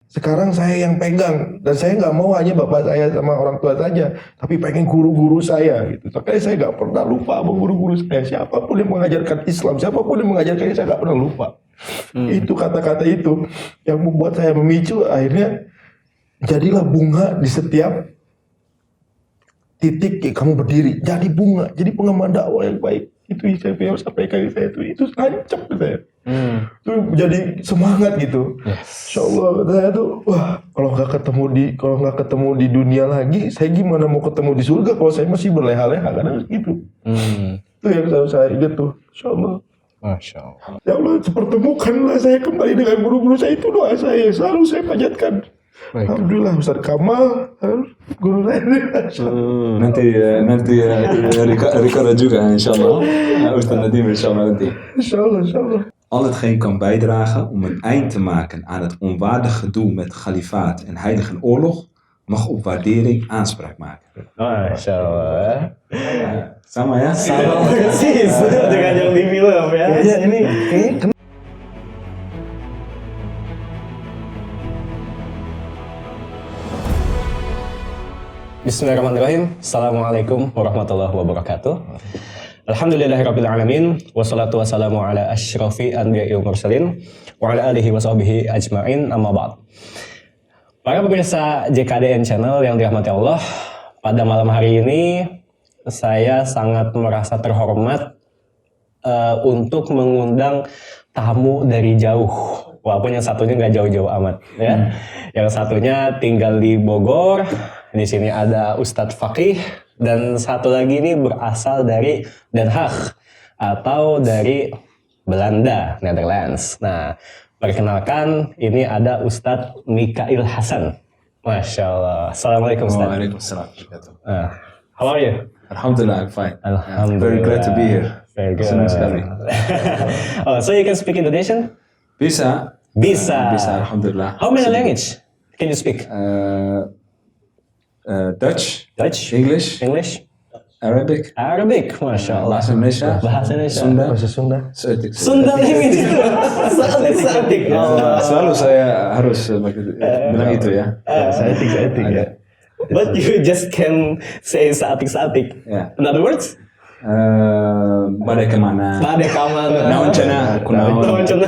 Sekarang saya yang pegang dan saya nggak mau hanya bapak saya sama orang tua saja, tapi pengen guru-guru saya gitu. Makanya saya nggak pernah lupa sama guru-guru saya. Siapapun yang mengajarkan Islam, siapapun yang mengajarkannya saya nggak pernah lupa. Itu kata-kata itu yang membuat saya memicu akhirnya jadilah bunga di setiap titik kamu berdiri. Jadi bunga, jadi pengemban dakwah yang baik. Itu saya harus sampaikan ke saya itu tancap ke saya. Itu jadi semangat gitu. Insya Allah saya tuh wah kalau nggak ketemu di dunia lagi, saya gimana mau ketemu di surga kalau saya masih berleha-leha kan gitu. Itu yang saya ingat tuh. Insya Allah. Masya Allah. Ya Allah, pertemukanlah saya kembali dengan guru-guru saya, itu doa saya selalu saya panjatkan. Baik. Alhamdulillah Ustaz Kamal guru saya. Nanti Ricardo juga insyaallah. Ustaz Nadim insyaallah nanti. Insya Allah. Al hetgeen kan bijdragen om een eind te maken aan het onwaardig gedoe met khalifaat en heiligenoorlog mag op waardering aanspraak maken. Masya Allah. Sama ya? Sama persis dengan yang di film ya. Kayaknya ini kayaknya Bismillahirrahmanirrahim. Assalamualaikum warahmatullahi wabarakatuh. Alhamdulillahirrabbilalamin. Wassalatu wassalamu ala ashrafi anbiya'i wa mursalin wa ala alihi wa sahbihi ajma'in amma ba'd. Para pemirsa JKDN Channel yang dirahmati Allah, pada malam hari ini saya sangat merasa terhormat untuk mengundang tamu dari jauh. Walaupun yang satunya nggak jauh-jauh amat, ya. Yang satunya tinggal di Bogor. Di sini ada Ustadz Faqih, dan satu lagi ini berasal dari Den Haag atau dari Belanda, Netherlands. Nah, perkenalkan ini ada Ustadz Mikail Hasan. Masya Allah. Assalamualaikum Ustadz. Waalaikumsalam. How are you? Alhamdulillah, I'm fine. Alhamdulillah. Very glad to be here. Very good. Senang sekali. Oh, so you can speak Indonesian? Bisa. Bisa. Bisa, alhamdulillah. How many language can you speak? Dutch, English, Arabic, Masya Allah. Bahasa Indonesia, Bahasa Indonesia. Sunda, bahasa Sunda. Seetik. Sunda language itu. Seetik. Selalu saya harus bilang itu ya. Saya tiga ya. But you just can say seatik. Ya. In other words? Badai kemana? Badai kamana. Naon cenah? Kunaon? Cenah.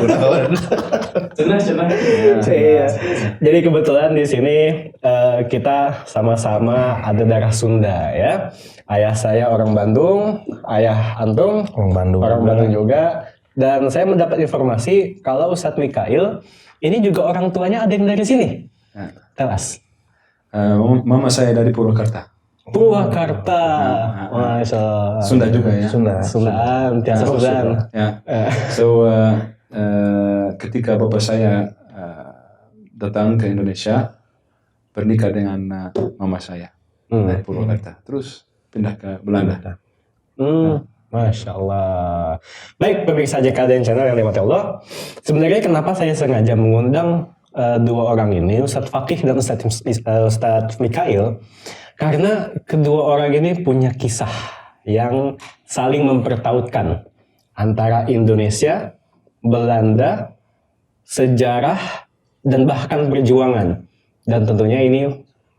Iya. Jadi kebetulan di sini kita sama-sama ada darah Sunda ya. Ayah saya orang Bandung, ayah antum orang Bandung juga. Dan saya mendapat informasi kalau Ustadz Mikail ini juga orang tuanya ada yang dari sini. Telas. Mama saya dari Purwakarta. Purwakarta. Masya Allah. Sunda juga ya. Sundaan, tiasa Sundaan. Ya. So ketika bapak saya datang ke Indonesia, bernikah dengan mama saya dari Purwakarta, terus pindah ke Belanda. Masya Allah. Baik pemirsa JKDN Channel yang dirahmati Allah, sebenarnya kenapa saya sengaja mengundang dua orang ini, Ustadz Faqih dan Ustadz Mikail, karena kedua orang ini punya kisah yang saling mempertautkan antara Indonesia, Belanda, sejarah, dan bahkan perjuangan. Dan tentunya ini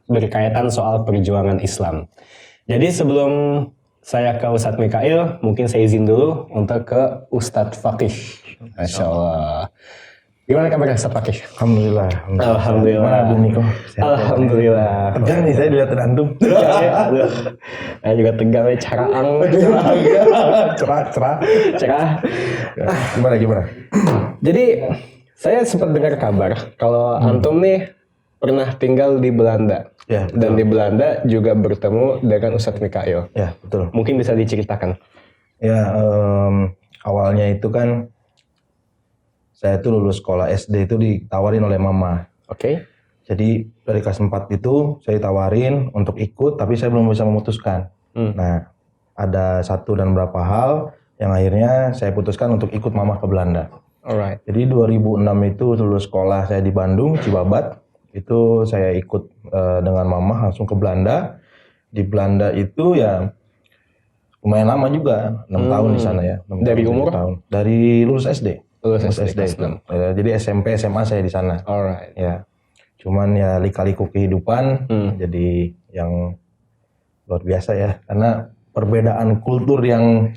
berkaitan soal perjuangan Islam. Jadi sebelum saya ke Ustadz Mikail, mungkin saya izin dulu untuk ke Ustadz Faqih. Masya Allah. Gimana kabarnya Ustadz Faqih? Alhamdulillah. Alhamdulillah. Mana Bu Niko? Alhamdulillah. Tegang nih saya juga terantum. Saya juga tegang ya, caraang. Cerah. Gimana? Jadi saya sempat dengar kabar kalau antum nih pernah tinggal di Belanda. Ya, dan di Belanda juga bertemu dengan Ustadz Mikail. Ya, betul. Mungkin bisa diceritakan. Ya, awalnya itu kan saya tuh lulus sekolah SD itu ditawarin oleh mama. Oke. Jadi dari kelas 4 itu saya tawarin untuk ikut, tapi saya belum bisa memutuskan. Nah, ada satu dan beberapa hal yang akhirnya saya putuskan untuk ikut mama ke Belanda. Alright. Jadi 2006 itu lulus sekolah saya di Bandung, Cibabat. Itu saya ikut dengan mama langsung ke Belanda. Di Belanda itu ya lumayan lama juga, 6 tahun di sana ya. Dari umur? Tahun. Dari lulus SD. Lulus SD. itu. Jadi SMP, SMA saya di sana. Alright. Ya. Cuman ya lika-liku kehidupan jadi yang luar biasa ya, karena perbedaan kultur yang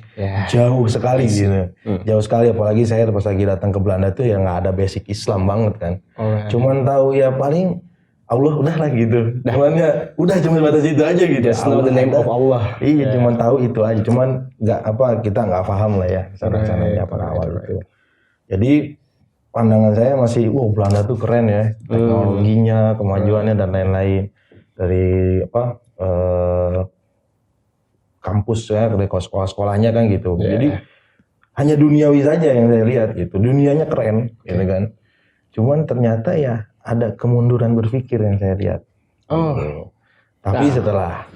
jauh sekali gitu. Jauh sekali, apalagi saya pas lagi datang ke Belanda tuh ya nggak ada basic Islam banget kan. Cuman tahu ya paling Allah udah lah gitu. Cuman ya udah cuma batas itu aja gitu. Just know the name of Allah. Iya, cuman tahu itu aja. Cuman kita nggak paham lah ya sana-sananya pada awal itu. Jadi pandangan saya masih, Belanda tuh keren ya, teknologinya, kemajuannya dan lain-lain. Dari kampus ya, dari sekolah-sekolahnya kan gitu. Jadi hanya duniawi saja yang saya lihat gitu. Dunianya keren, gitu kan. Cuman ternyata ya ada kemunduran berpikir yang saya lihat. Gitu. Tapi setelah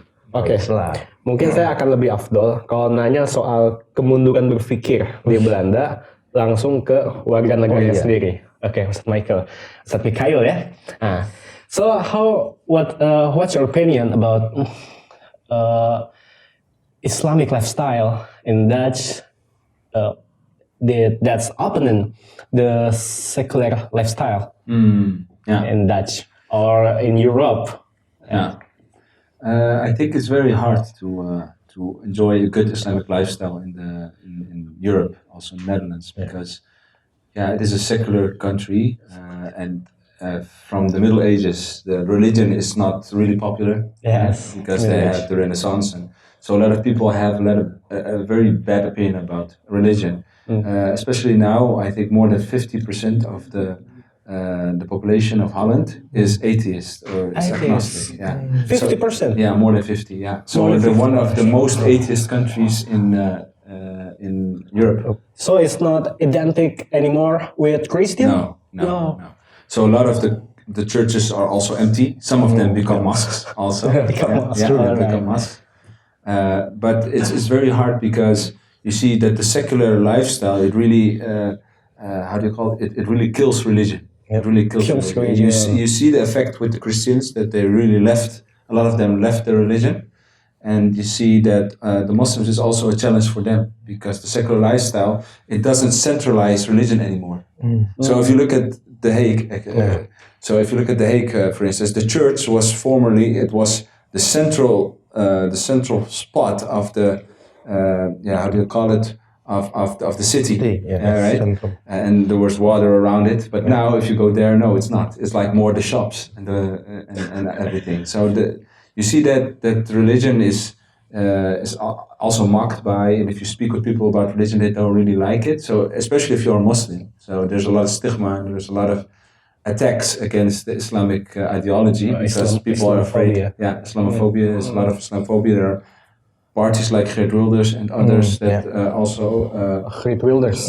Mungkin saya akan lebih afdol kalau nanya soal kemunduran berpikir di Belanda langsung ke warga negaranya sendiri. Ustaz Mikhail ya. So what's your opinion about Islamic lifestyle in Dutch that's opening the secular lifestyle in Dutch or in Europe? I think it's very hard to enjoy a good Islamic lifestyle in Europe, also in the Netherlands, because it is a secular country, and from the Middle Ages, the religion is not really popular. Because they had the Renaissance, and so a lot of people have a very bad opinion about religion. Especially now, I think more than 50% of the population of Holland is atheist or is agnostic. 50%. So, more than 50. So they're one of the most atheist countries in Europe. So it's not identical anymore with Christian? No. So a lot of the churches are also empty. Some of them become mosques also. Become mosques. But it's very hard because you see that the secular lifestyle, it really it really kills religion. It really kills religion. You see the effect with the Christians, that they really a lot of them left their religion. And you see that the Muslims is also a challenge for them, because the secular lifestyle, it doesn't centralize religion anymore. So if you look at The Hague, for instance, the church was formerly, it was the central spot of the of the city, right? And there was water around it, but now if you go there, no, it's not. It's like more the shops and everything. So you see that religion is also mocked by, and if you speak with people about religion, they don't really like it. So especially if you're a Muslim, so there's a lot of stigma and there's a lot of attacks against the Islamic ideology, because people are afraid. Islamophobia. There's a lot of Islamophobia. There are parties like Geert Wilders and others that also. Geert Wilders.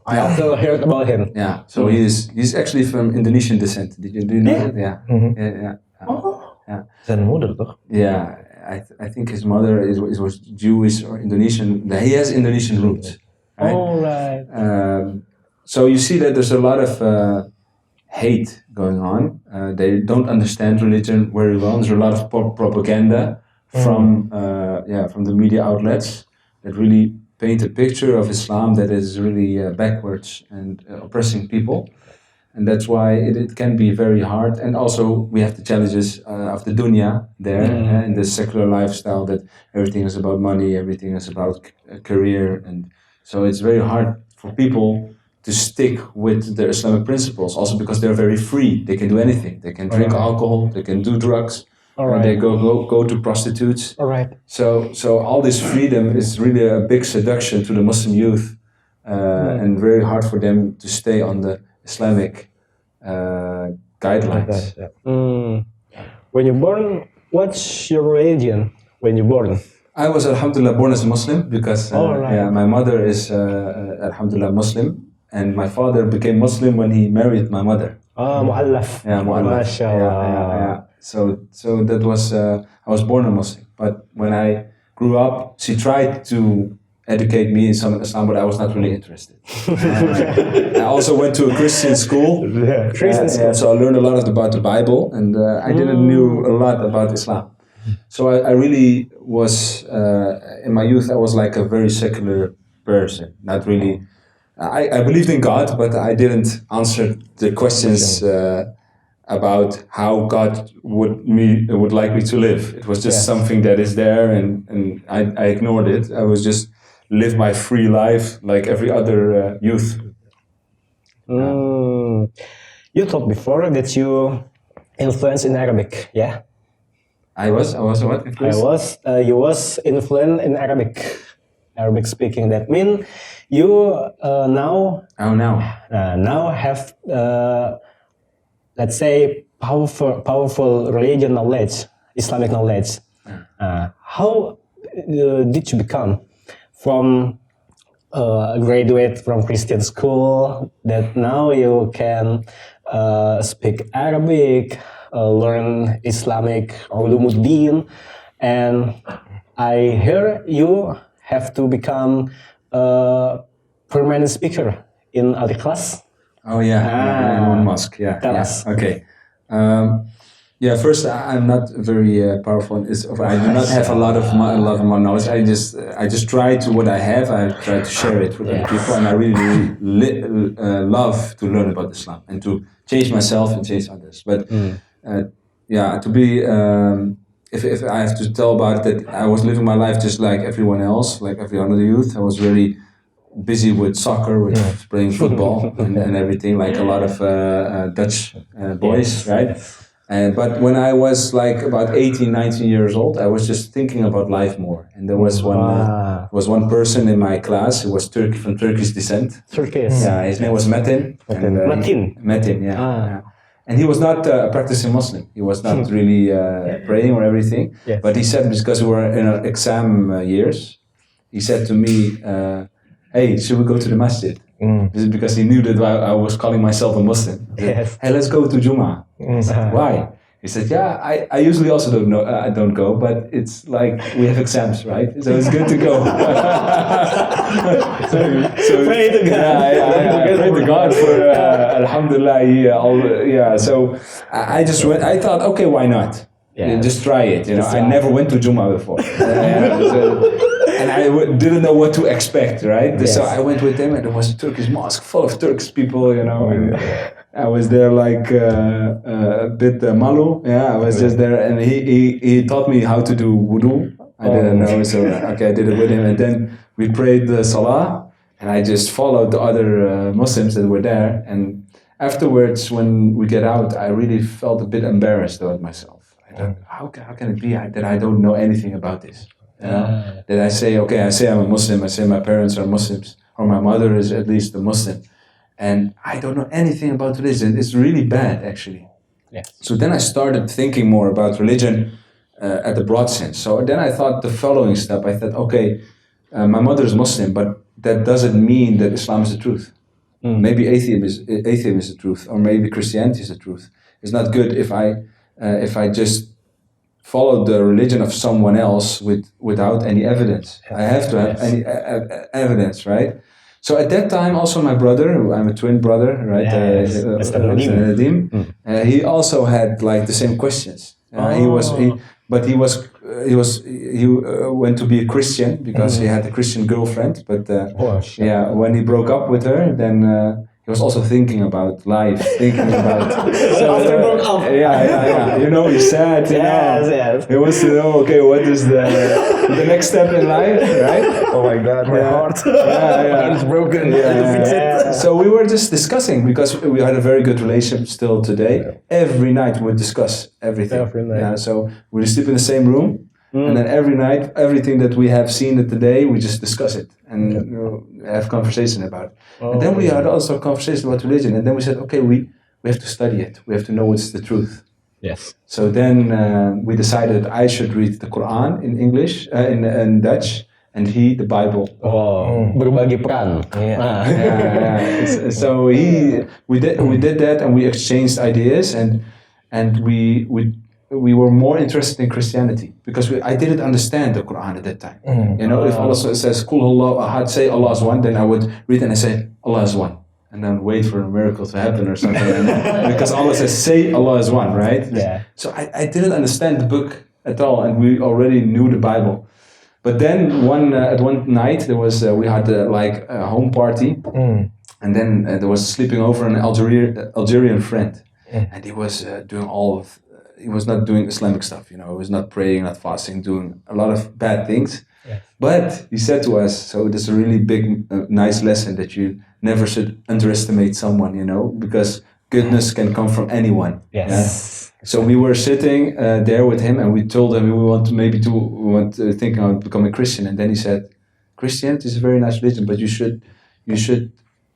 I also heard about him. Yeah, so he's actually from Indonesian descent. Do you know that? Yeah. Zijn moeder toch? Yeah, I think his mother was Jewish or Indonesian. He has Indonesian roots. Right? Oh, right. So you see that there's a lot of hate going on. They don't understand religion very well. There's a lot of propaganda from the media outlets that really paint a picture of Islam that is really backwards and oppressing people. And that's why it can be very hard. And also we have the challenges of the dunya there, and the secular lifestyle, that everything is about money, everything is about career. And so it's very hard for people to stick with their Islamic principles, also because they're very free. They can do anything. They can drink alcohol, they can do drugs, and they go to prostitutes. So all this freedom is really a big seduction to the Muslim youth, and very hard for them to stay on the Islamic guidelines. When you're born, what's your religion when you're born? I was alhamdulillah born as a Muslim, because my mother is alhamdulillah Muslim, and my father became Muslim when he married my mother. Mu'allaf. Yeah, mu'allaf. MashaAllah. So that was I was born a Muslim, but when I grew up, she tried to educate me in some Islam, but I was not really interested. I also went to a Christian school. So I learned a lot about the Bible, and I didn't knew a lot about Islam. So I really was, in my youth, I was like a very secular person. Not really, I believed in God, but I didn't answer the questions about how God would like me to live. It was just Yes. something that is there, and I ignored it. I was just live my free life like every other youth. You told before that you influenced in Arabic, yeah? I was what? You was influent in Arabic speaking. That mean you now Oh, now. now have let's say powerful religion knowledge, Islamic knowledge. How did you become from graduate from Christian school that now you can speak Arabic, learn Islamic ulumuddin, and I hear you have to become a permanent speaker in Al Ikhlas. Oh yeah, in one mosque. Yeah. Tell yeah. us. Okay. First, I'm not very powerful. I do not have a lot of more knowledge. I just try to what I have. I try to share it with other people, and I really love to learn about Islam and to change myself and change others. But to be if I have to tell about that, I was living my life just like everyone else, like every other youth. I was really busy with soccer, with playing football and everything, like a lot of Dutch boys, right? But when I was like about 18, 19 years old, I was just thinking about life more. And there was one person in my class who was from Turkish descent. Turkish. Yeah, his name was Metin. Metin, yeah. Yeah. And he was not a practicing Muslim. He was not really praying or everything. Yes. But he said, because we were in our exam years, he said to me, hey, should we go to the masjid? This is because he knew that I was calling myself a Muslim. Yes. Hey, let's go to Jummah. I said, why? He said, yeah, I usually also don't know. I don't go, but it's like we have exams, right? So it's good to go. so Pray to God. Yeah, pray to God for Alhamdulillah. So I just went. I thought, okay, why not? Yeah. Just try it. I never went to Jummah before. And I didn't know what to expect, right? Yes. So I went with him, and there was a Turkish mosque full of Turkish people, and I was there like a bit malu. Yeah, I was just there, and he taught me how to do wudu. I didn't know, so okay, I did it with him, and then we prayed the salah, and I just followed the other Muslims that were there, and afterwards, when we get out, I really felt a bit embarrassed about myself. I thought, how can it be that I don't know anything about this? That I say I'm a Muslim, I say my parents are Muslims, or my mother is at least a Muslim, and I don't know anything about religion. It's really bad, actually. Yes. So then I started thinking more about religion at the broad sense. So then I thought the following step. I thought, my mother is Muslim, but that doesn't mean that Islam is the truth. Maybe atheism is the truth, or maybe Christianity is the truth. It's not good if I just follow the religion of someone else without any evidence. I have to have any evidence, right? So at that time, also my brother, I'm a twin brother, right? Yes, Mr. Nadim. He also had like the same questions. He went to be a Christian because he had a Christian girlfriend. But when he broke up with her, then he was also thinking about life, thinking about. After broke up. Yeah. He's sad. Yes. He wants to know, okay, what is the next step in life, right? Oh my God, my heart. It's broken. So we were just discussing because we had a very good relationship still today. Every night we would discuss everything. Every night. Yeah, so we sleep in the same room, and then every night, everything that we have seen today, we just discuss it and have conversation about it. And then we had also a conversation about religion, and then we said, okay, we have to study it. We have to know what's the truth. Yes. So then we decided I should read the Quran in English, in Dutch, and he the Bible. Berbagi peran. So we did that, and we exchanged ideas, and we were more interested in Christianity because I didn't understand the Quran at that time. If Allah says Qul Huwallahu Ahad, say Allah is one, then I would read and I say Allah is one, and then wait for a miracle to happen or something. Because Allah says say Allah is one, right? Yeah. So I didn't understand the book at all, and we already knew the Bible. But then one night there was we had like a home party, and then there was sleeping over an Algerian friend. and he was doing he was not doing Islamic stuff, he was not praying, not fasting, doing a lot of bad things. But he said to us, so there's a really big, nice lesson that you never should underestimate someone, because goodness can come from anyone. Yes. Yeah? So we were sitting there with him, and we told him we want to think about becoming a Christian. And then he said, Christianity is a very nice religion, but you should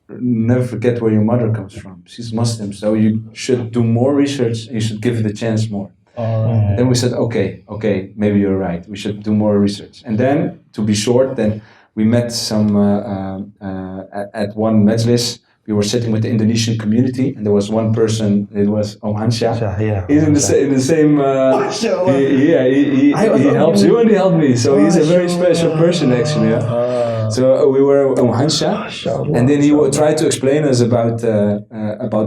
never forget where your mother comes from. She's Muslim, so you should do more research. You should give it a chance more. Then we said, okay, maybe you're right. We should do more research. And then, to be short, then we met some at one majlis. We were sitting with the Indonesian community, and there was one person. It was Om Hansha. Yeah. He's in the same. He helps you and he helped me. So he's a very special person, actually. Yeah? So we were Om Hansha, and then he tried to explain us about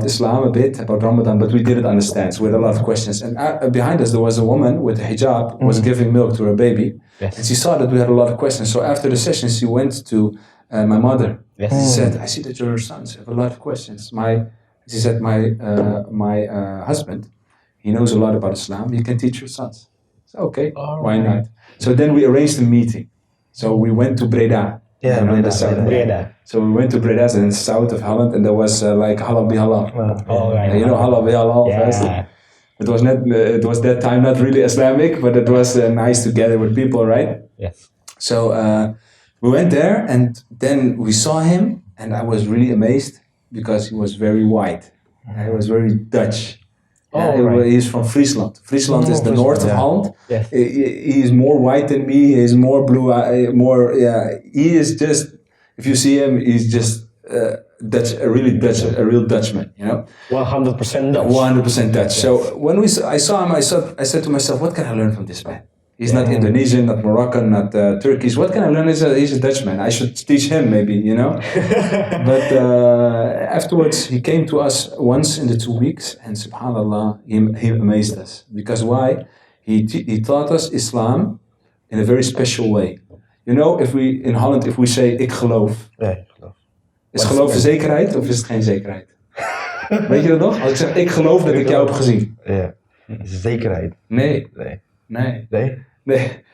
Islam a bit, about Ramadan, but we didn't understand. So we had a lot of questions. And behind us there was a woman with a hijab, was giving milk to her baby, and she saw that we had a lot of questions. So after the session, she went to my mother. She said, "I see that your sons have a lot of questions." She said, my husband, he knows a lot about Islam. He can teach your sons. So okay, why not? So then we arranged a meeting. So we went to Breda. Breda. So we went to Breda in the south of Holland, and there was like halal bi halal. Halal bi halal festival. It was that time not really Islamic, but it was nice to gather with people, right? Yes. So we went there, and then we saw him, and I was really amazed because he was very white. He was very Dutch. He's from Friesland. Friesland is the north of Holland. Yes. He is more white than me. He is more blue. He is just. If you see him, he's just Dutch. A real Dutchman. 100% Dutch. 100% Dutch. So when I saw him, I said to myself, what can I learn from this man? He's not Indonesian, not Moroccan, not Turkish. What can I learn? He's a Dutchman. I should teach him maybe, But afterwards, he came to us once in the 2 weeks, and subhanAllah, he amazed us. Because why? He taught us Islam in a very special way. In Holland, if we say ik geloof, is geloof een zekerheid of is het geen zekerheid? Weet je dat nog? Als ik zeg ik geloof dat ik jou heb gezien. Ja, zekerheid. Nee.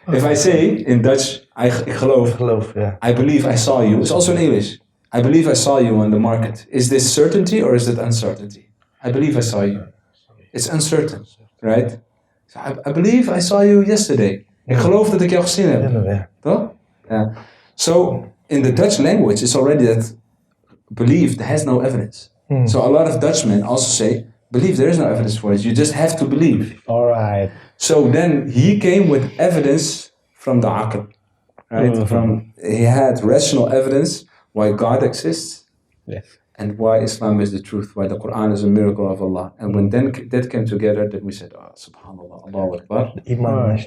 If I say in Dutch, ik geloof, I believe I saw you. It's also in English. I believe I saw you on the market. Is this certainty or is it uncertainty? I believe I saw you. It's uncertain, right? So I believe I saw you yesterday. Ik geloof dat ik jou gezien heb. Toch? Yeah. So in the Dutch language, it's already that belief has no evidence. So a lot of Dutchmen also say, believe there is no evidence for it. You just have to believe. All right. So then he came with evidence from the Aql, right? He had rational evidence why God exists, and why Islam is the truth, why the Quran is a miracle of Allah. And when that came together, then we said, subhanallah, Allahu Akbar. Iman.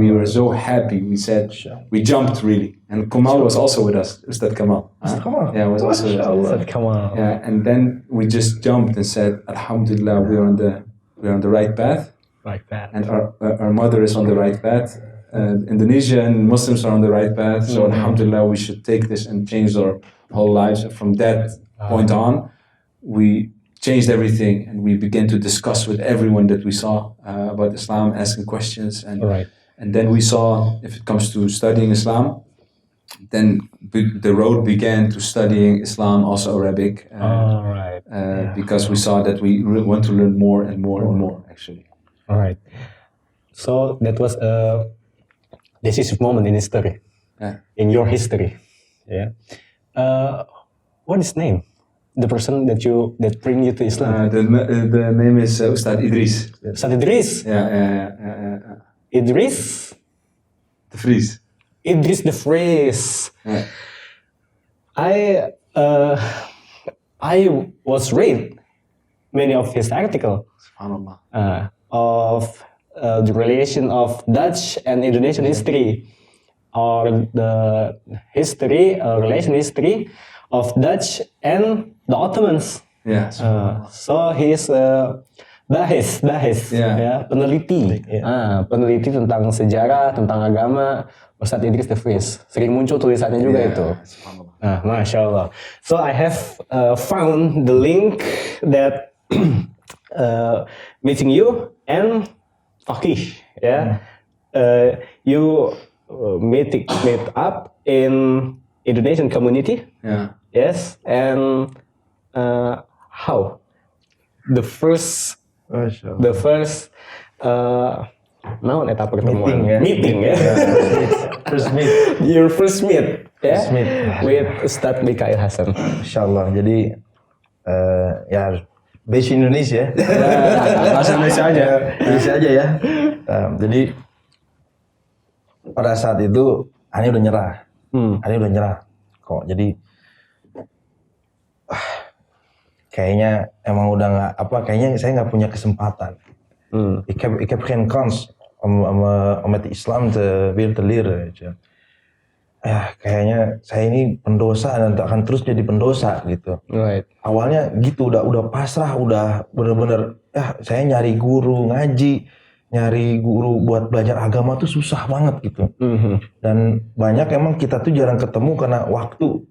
We were so happy. We said, we jumped really. And Kamal was also with us. Ustad Kamal. Yeah, was also with us. Kamal. Yeah, and then we just jumped and said, Alhamdulillah, we're on the right path. Like that. And our mother is on the right path. Indonesian Muslims are on the right path. So Alhamdulillah, we should take this and change our whole lives. And from that point on, we changed everything, and we began to discuss with everyone that we saw about Islam, asking questions. And then we saw, if it comes to studying Islam, then the road began to studying Islam, also Arabic. Because we saw that we want to learn more and more and more, actually. All right. So that was a decisive moment in history, in your history. Yeah. What is name? The person that bring you to Islam? The name is Ustad Idris. Ustad Idris? Yeah. Idris? De Vries. Idris de Vries. Yeah. I was read many of his articles. SubhanAllah. Of the relation of Dutch and Indonesian history, or the relation history of Dutch and the Ottomans. Yeah. So he is bahis, peneliti, peneliti tentang sejarah, tentang agama. Ustadz Idris de Vries sering muncul tulisannya juga itu. Masya Allah. So I have found the link that meeting you and Fakih. Ya, you meet up in Indonesian community. Yeah. Yes, and how the first Masya Allah. the first naon eta pertemuan Meeting, ya. meeting ya. First meet. Your first meet ya First meet. with Ustadz Mikail Hasan. Masya Allah. Jadi ya base Indonesia. Bahasa Indonesia aja. Indonesia aja ya. Jadi pada saat itu Ani udah nyerah. Ani udah nyerah. Kok jadi kayaknya emang udah nggak apa, kayaknya saya nggak punya kesempatan. Ik heb geen kans om met de islam weer te leren, weet je. Ya kayaknya saya ini pendosa dan akan terus jadi pendosa gitu. Right. Awalnya gitu udah pasrah, udah bener-bener saya nyari guru ngaji, nyari guru buat belajar agama tuh susah banget gitu. Dan banyak emang kita tuh jarang ketemu karena waktu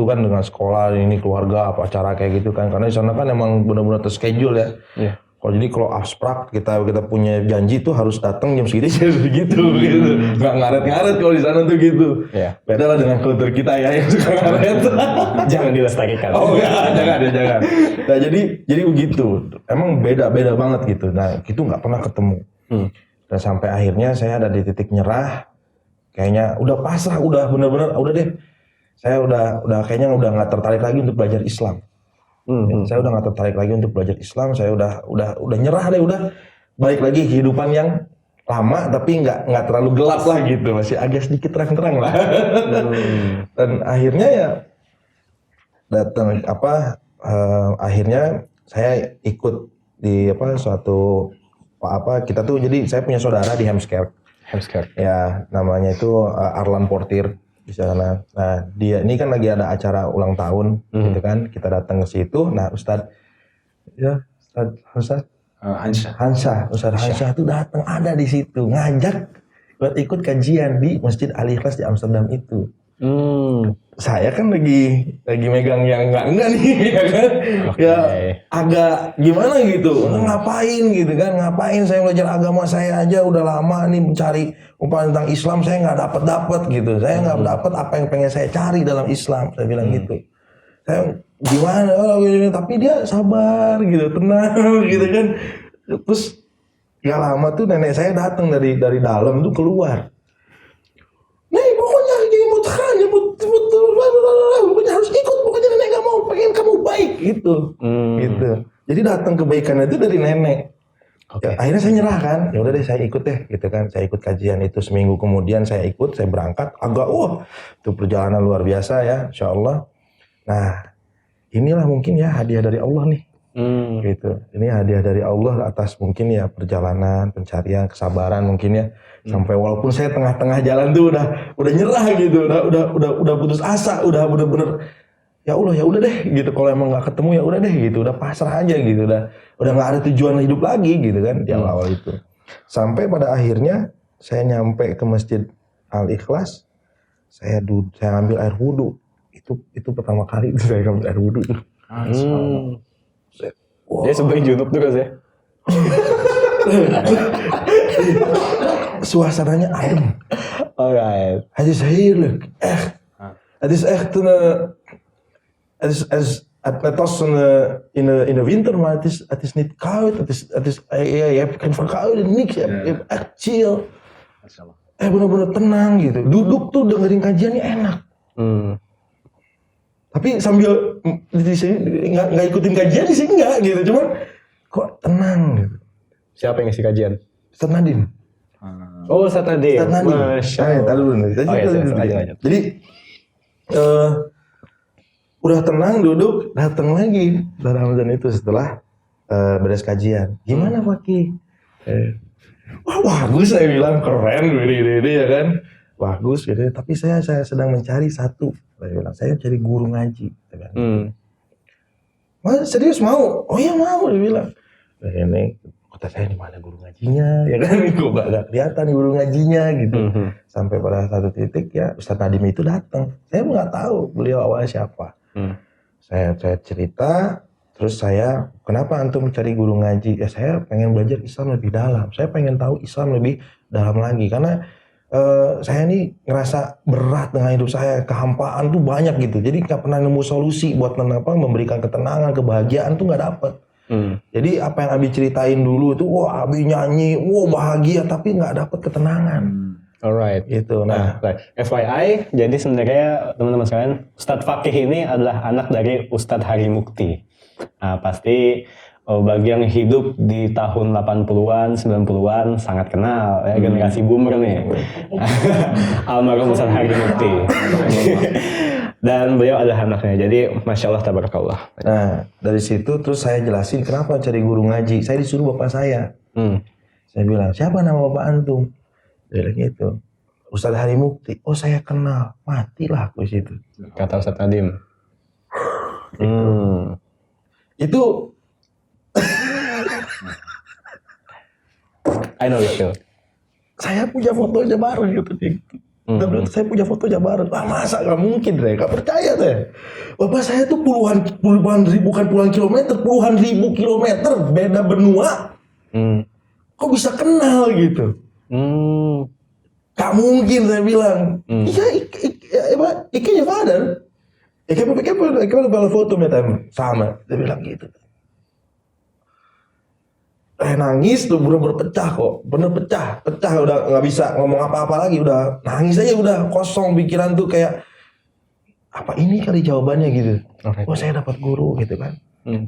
kan dengan sekolah ini keluarga apa acara kayak gitu kan, karena di sana kan emang benar-benar terschedule ya. Yeah. Jadi kalau abstrak kita punya janji tuh harus datang jam segini gitu. Nggak ngaret-ngaret kalau di sana tuh gitu. Yeah. Beda lah dengan kultur kita ya yang suka ngaret. Jangan dilestarikan. Oh enggak, jangan. Nah jadi begitu. Emang beda banget gitu. Nah itu nggak pernah ketemu. Dan sampai akhirnya saya ada di titik nyerah. Kayaknya udah pasrah, udah bener-bener, udah deh. Saya udah kayaknya udah nggak tertarik lagi untuk belajar Islam. Saya udah nggak tertarik lagi untuk belajar Islam. Saya udah nyerah deh, udah balik lagi kehidupan yang lama tapi nggak terlalu gelap lah gitu, masih agak sedikit terang-terang lah. Dan akhirnya ya datang akhirnya saya ikut di suatu kita tuh, jadi saya punya saudara di Heemskerk. Ya namanya itu Arlan Portier di sana. Nah dia ini kan lagi ada acara ulang tahun gitu kan, kita datang ke situ. Nah Ustadz Hansyah tuh datang, ada di situ ngajak buat ikut kajian di Masjid Al Ikhlas di Amsterdam itu. Saya kan lagi megang yang enggak nih ya kan. Ya agak gimana gitu. Ngapain saya belajar agama saya aja udah lama nih mencari umpama tentang Islam, saya nggak dapat gitu. Saya nggak dapat apa yang pengen saya cari dalam Islam, saya bilang gitu. Saya gimana tapi dia sabar gitu, tenang gitu kan. Terus gak lama tuh nenek saya datang dari dalam tuh keluar. Nih pokoknya pokoknya harus ikut, pokoknya nenek gak mau, pengen kamu baik gitu. Gitu. Jadi datang kebaikannya itu dari nenek. Okay. Ya, akhirnya saya nyerah kan, ya udah deh saya ikut deh gitu kan. Saya ikut kajian itu, seminggu kemudian saya berangkat, itu perjalanan luar biasa ya, insyaallah. Nah inilah mungkin ya hadiah dari Allah nih. Gitu. Ini hadiah dari Allah atas mungkin ya perjalanan, pencarian, kesabaran mungkin ya. Sampai walaupun saya tengah-tengah jalan tuh udah nyerah gitu, udah putus asa, udah bener-bener ya Allah ya udah deh gitu, kalau emang nggak ketemu ya udah deh gitu, udah pasrah aja gitu, udah nggak ada tujuan hidup lagi gitu kan di awal itu. Sampai pada akhirnya saya nyampe ke Masjid Al Ikhlas, saya ambil air wudhu. Itu pertama kali saya ambil air wudhu. Dia sebagai junub terus ya. Suasananya adem. Alright. Het is heerlijk, echt. Het is echt net als in de winter, maar het is niet koud. Je hebt geen verkouden, niks. Je hebt echt chill. Bener-bener tenang gitu. Duduk tuh dengerin kajiannya enak. Tapi sambil di sini nggak ikutin kajian di sini nggak gitu, cuman kok tenang gitu. Siapa yang ngasih kajian? Ustadz Nadiem. Oh, Ustadz Nadiem. Masya Allah. Jadi udah tenang duduk, datang lagi Ramadan itu setelah beres kajian. Gimana Fakih? Wah bagus, saya bilang keren ini ya kan. Bagus gitu, tapi saya sedang mencari satu. Saya bilang, saya cari guru ngaji. Mas serius mau? Oh iya mau, dia bilang. Nah, ini kata saya di mana guru ngajinya, ya kan? Kok gak kelihatan guru ngajinya gitu. Sampai pada satu titik ya Ustadz Nadiem itu datang. Saya nggak tahu beliau awalnya siapa. Saya cerita, Terus saya, kenapa antum cari guru ngaji? Ya saya pengen belajar Islam lebih dalam. Saya pengen tahu Islam lebih dalam lagi. Karena saya ini ngerasa berat dengan hidup saya. Kehampaan tuh banyak gitu. Jadi nggak pernah nemu solusi buat memberikan ketenangan, kebahagiaan tuh nggak dapet. Jadi apa yang Abi ceritain dulu itu, wah Abi nyanyi, wah bahagia, tapi nggak dapet ketenangan. Alright. Gitu. Nah, FYI, jadi sebenarnya teman-teman sekalian, Ustadz Fakih ini adalah anak dari Ustadz Hari Mukti. Nah, pasti bagi yang hidup di tahun 80-an, 90-an sangat kenal ya, generasi boomer nih. Almarhum Ustadz Hari Mukti. Dan beliau adalah anaknya. Jadi Masya Allah, tabarakallah. Nah, dari situ terus saya jelasin kenapa cari guru ngaji. Saya disuruh bapak saya. Saya bilang, siapa nama bapak antum? Dia bilang gitu. Ustadz Hari Mukti. Oh saya kenal. Matilah aku di situ. Kata Ustadz Nadim. Itu I know you feel. saya punya fotonya bareng gitu. Saya punya fotonya bareng. Ah masa gak mungkin deh. Gak percaya deh. Bapak saya tuh puluhan ribu, bukan puluhan kilometer. Puluhan ribu kilometer. Beda benua. Kok bisa kenal gitu? Gak mungkin saya bilang. Iya, ikenya father. Ikenya pada foto metam sama. Dia bilang gitu. Nangis tuh bener-bener pecah kok. Bener pecah udah nggak bisa ngomong apa-apa lagi. Udah nangis aja udah kosong pikiran tuh kayak apa ini kali jawabannya gitu. Oh saya dapat guru gitu kan.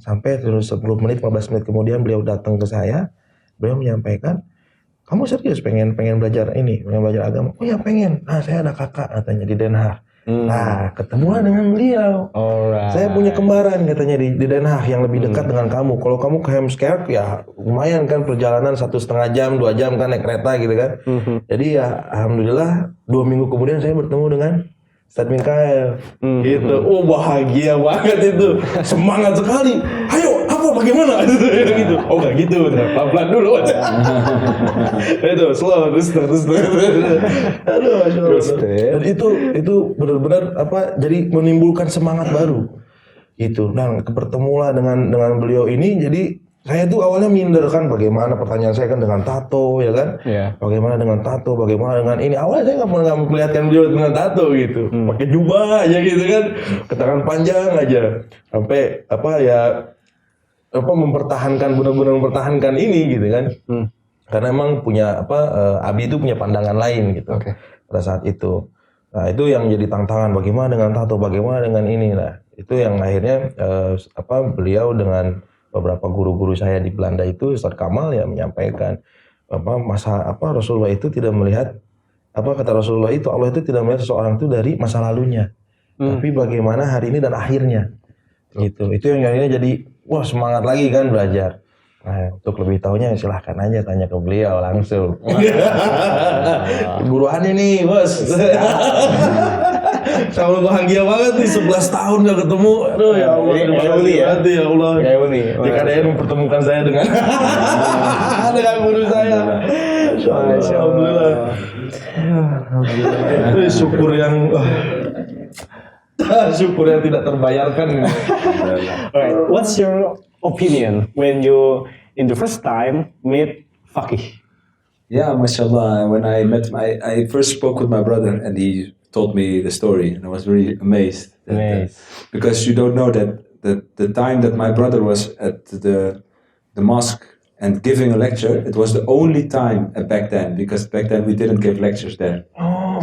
Sampai terus 10 menit 15 menit kemudian beliau datang ke saya. Beliau menyampaikan, kamu serius pengen belajar ini, pengen belajar agama? Oh ya pengen. Nah saya ada kakak katanya di Den Haag. Nah ketemulah dengan beliau. Saya punya kembaran katanya di Den Haag yang lebih dekat dengan kamu. Kalau kamu ke Heemskerk ya lumayan kan perjalanan 1,5 jam, 2 jam kan naik kereta gitu kan. Jadi ya alhamdulillah 2 minggu kemudian saya bertemu dengan Ustadz Mikael. Gitu. Oh bahagia banget itu. Semangat sekali. Ayo apa bagaimana gitu. Oh enggak gitu. Pelan-pelan dulu. Itu slow terus. Aduh, Masya Allah. Dan itu benar-benar apa jadi menimbulkan semangat baru. Itu. Dan bertemulah dengan beliau ini jadi saya tuh awalnya minder kan bagaimana pertanyaan saya kan dengan tato ya kan. Bagaimana dengan tato, bagaimana dengan ini. Awalnya saya nggak pernah memperlihatkan beliau dengan tato gitu. Pakai jubah aja gitu kan. Ketangan panjang aja. Sampai mempertahankan benar-benar mempertahankan ini gitu kan. Karena emang punya Abi itu punya pandangan lain gitu. Pada saat itu. Nah, itu yang jadi tantangan bagaimana dengan tato, bagaimana dengan ini. Nah, itu yang akhirnya beliau dengan beberapa guru-guru saya di Belanda itu Ustadz Kamal ya menyampaikan Rasulullah itu tidak melihat kata Rasulullah itu Allah itu tidak melihat seseorang itu dari masa lalunya, tapi bagaimana hari ini dan akhirnya. Gitu. Itu yang akhirnya jadi wah semangat lagi kan belajar. Nah, untuk lebih tahunya silahkan aja tanya ke beliau langsung. Guru Ani nih, Bos. Saya bahagia banget nih 11 tahun gak ketemu. Aduh ya Allah. Ya Allah. JKDN mempertemukan saya dengan guru saya. Alhamdulillah. Syukur yang tidak terbayarkan. Alright, what's your opinion when you in the first time meet Fakih? Yeah, mashallah. When I met him, I first spoke with my brother and he told me the story and I was really amazed. Because you don't know that the time that my brother was at the mosque and giving a lecture, it was the only time back then, because back then we didn't give lectures there.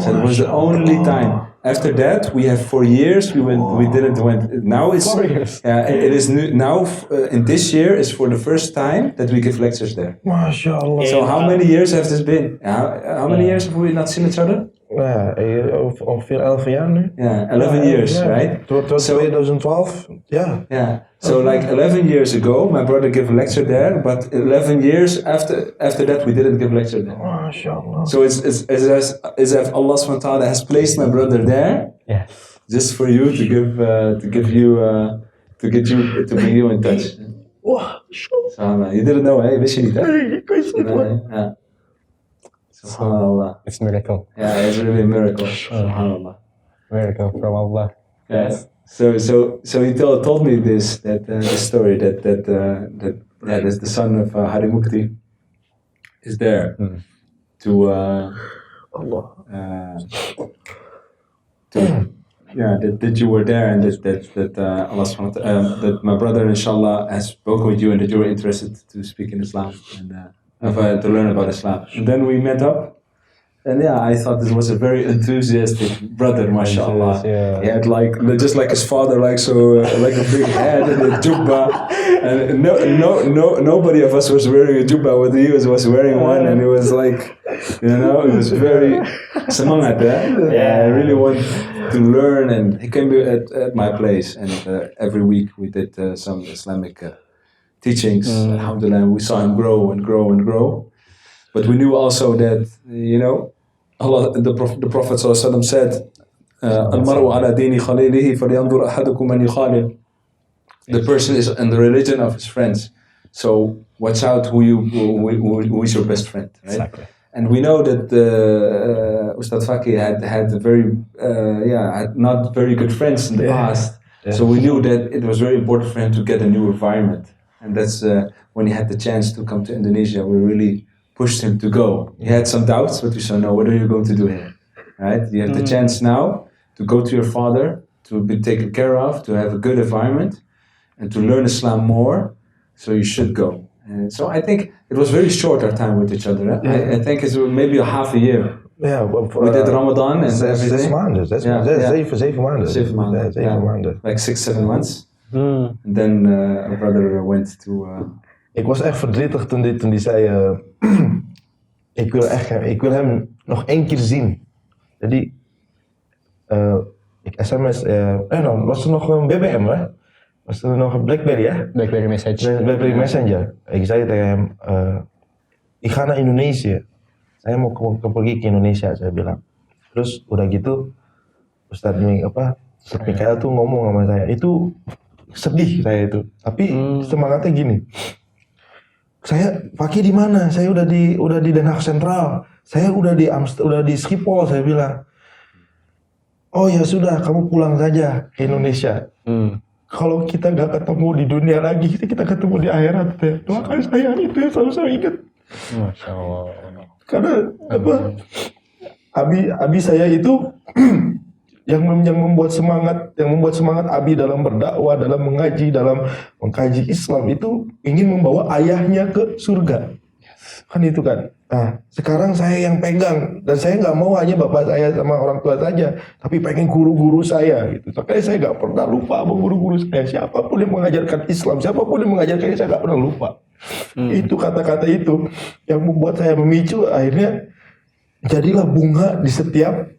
So it was the only time. After that, we have 4 years. We didn't went. Now it's 4 years. It is new, now. In this year is for the first time that we give lectures there. Masya Allah. So how many years have this been? How many years have we not seen each other? Ongeveer 11 jaar nu. Yeah, 11 years, right? So 2012, yeah. Yeah. So like 11 years ago, my brother gave a lecture there, but 11 years after that, we didn't give a lecture there. MashaAllah. So it's as if Allah subhanahu wa ta'ala has placed my brother there, just for you to get you in touch. Wah, So, you didn't know, eh? Wist je niet, hè? ik wist het wel. Yeah. Subhanallah. It's a miracle. Yeah, it's really a miracle. Subhanallah. Miracle from Allah. Yes. So he told me this story that the son of Hari Mukti is there to Allah. That you were there, and that Allah subhanahu wa ta'ala, that my brother inshallah has spoken with you, and that you were interested to speak in Islam and to learn about Islam. And then we met up, and I thought this was a very enthusiastic brother, mashallah. Yeah. He had just like his father, like a big head and a jubba, and nobody of us was wearing a jubba, but he was wearing one, and it was like, it was very semangat, I really want to learn, and he came at my place, and every week we did some Islamic teachings. Alhamdulillah, we saw him grow and grow and grow. But we knew also that, Allah, the Prophet ﷺ said, "Al-mar'u ala dini khalilihi falyanzur ahadukum man yukhalil." The person is in the religion of his friends. So watch out who is your best friend, right? Exactly. And we know that Ustad Faki had had not very good friends in the past. Yeah. So we knew that it was very important for him to get a new environment. And that's when he had the chance to come to Indonesia, we really pushed him to go. He had some doubts, but we said, no, what are you going to do here? Right? You have the chance now to go to your father, to be taken care of, to have a good environment, and to learn Islam more. So you should go. And so I think it was very short our time with each other. I think it's maybe a half a year. Ja, we did Ramadan and everything. 6 maanden. 7 maanden. 7 maanden. 7 maanden. Like 6-7 months. And then our brother went to... Ik was echt verdrietig toen die zei, ik wil hem nog 1 keer zien. Jadi, ik sms, was er nog een BBM, hè? Was er nog een Blackberry, hè? Blackberry Message. Blackberry Messenger. Ik zei tegen hem, ik ga naar Indonesië. Saya mau pergi ke Indonesia, saya bilang. Terus udah gitu, Ustadz Mikael tuh ngomong sama saya, itu sedih saya itu. Tapi semangatnya gini. Saya Faki di mana? Saya udah di Den Haag Sentral. Saya udah di Schiphol, saya bilang. Oh ya sudah, kamu pulang saja ke Indonesia. Kalau kita nggak ketemu di dunia lagi, kita ketemu di akhirat. Doakan saya, itu yang selalu saya ingat. Masya Allah. Karena Abi saya itu yang membuat semangat Abi dalam berdakwah, dalam mengaji, dalam mengkaji Islam itu ingin membawa ayahnya ke surga. Kan itu kan. Nah, sekarang saya yang pegang, dan saya nggak mau hanya bapak saya sama orang tua saja, tapi pengen guru-guru saya gitu. Makanya saya nggak pernah lupa sama guru-guru saya. Siapapun yang mengajarkan Islam, siapapun yang mengajarkannya, saya nggak pernah lupa. Itu kata-kata itu yang membuat saya memicu, akhirnya jadilah bunga di setiap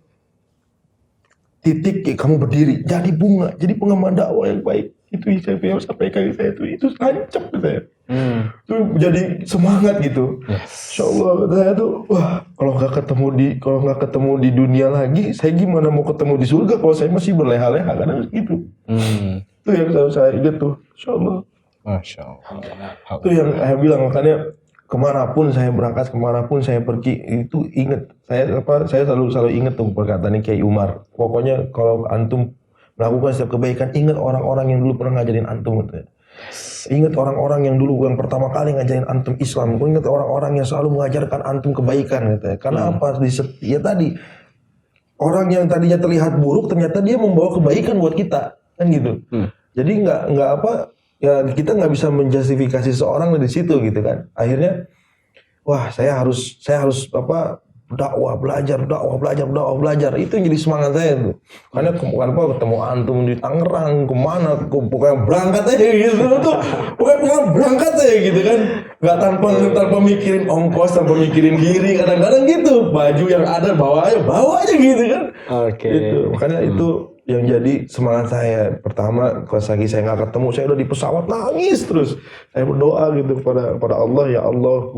titik kamu berdiri. Jadi bunga, jadi pengemban dakwah yang baik. Itu saya harus sampaikan saya itu nancap saya. Itu jadi semangat gitu. Insyaallah saya tuh kalau nggak ketemu di dunia lagi, saya gimana mau ketemu di surga kalau saya masih berleha-leha, kadang gitu. Itu yang saya ingat tuh. Insyaallah. Masya Allah. Itu yang saya bilang, makanya kemanapun saya berangkat, kemanapun saya pergi, itu ingat. Saya selalu ingat tuh perkataan Kiai Umar. Pokoknya kalau antum melakukan setiap kebaikan, ingat orang-orang yang dulu pernah ngajarin antum gitu ya. Ingat orang-orang yang dulu yang pertama kali ngajarin antum Islam. Ingat orang-orang yang selalu mengajarkan antum kebaikan gitu ya. Karena apa? Ya tadi orang yang tadinya terlihat buruk ternyata dia membawa kebaikan buat kita, kan gitu. Jadi nggak apa ya, kita nggak bisa menjustifikasi seorang dari situ gitu kan. Akhirnya saya harus dakwah, belajar. Itu yang jadi semangat saya tuh. Karena ketemu antum di Tangerang, kemana, pokoknya berangkat aja gitu tuh. Pokoknya berangkat aja gitu kan. Nggak tanpa mikirin ongkos, tanpa mikirin diri. Kadang-kadang gitu, baju yang ada bawa aja gitu kan. Oke. Gitu. Makanya itu yang jadi semangat saya. Pertama, kalau lagi saya nggak ketemu, saya udah di pesawat nangis terus. Saya berdoa gitu kepada Allah, ya Allah,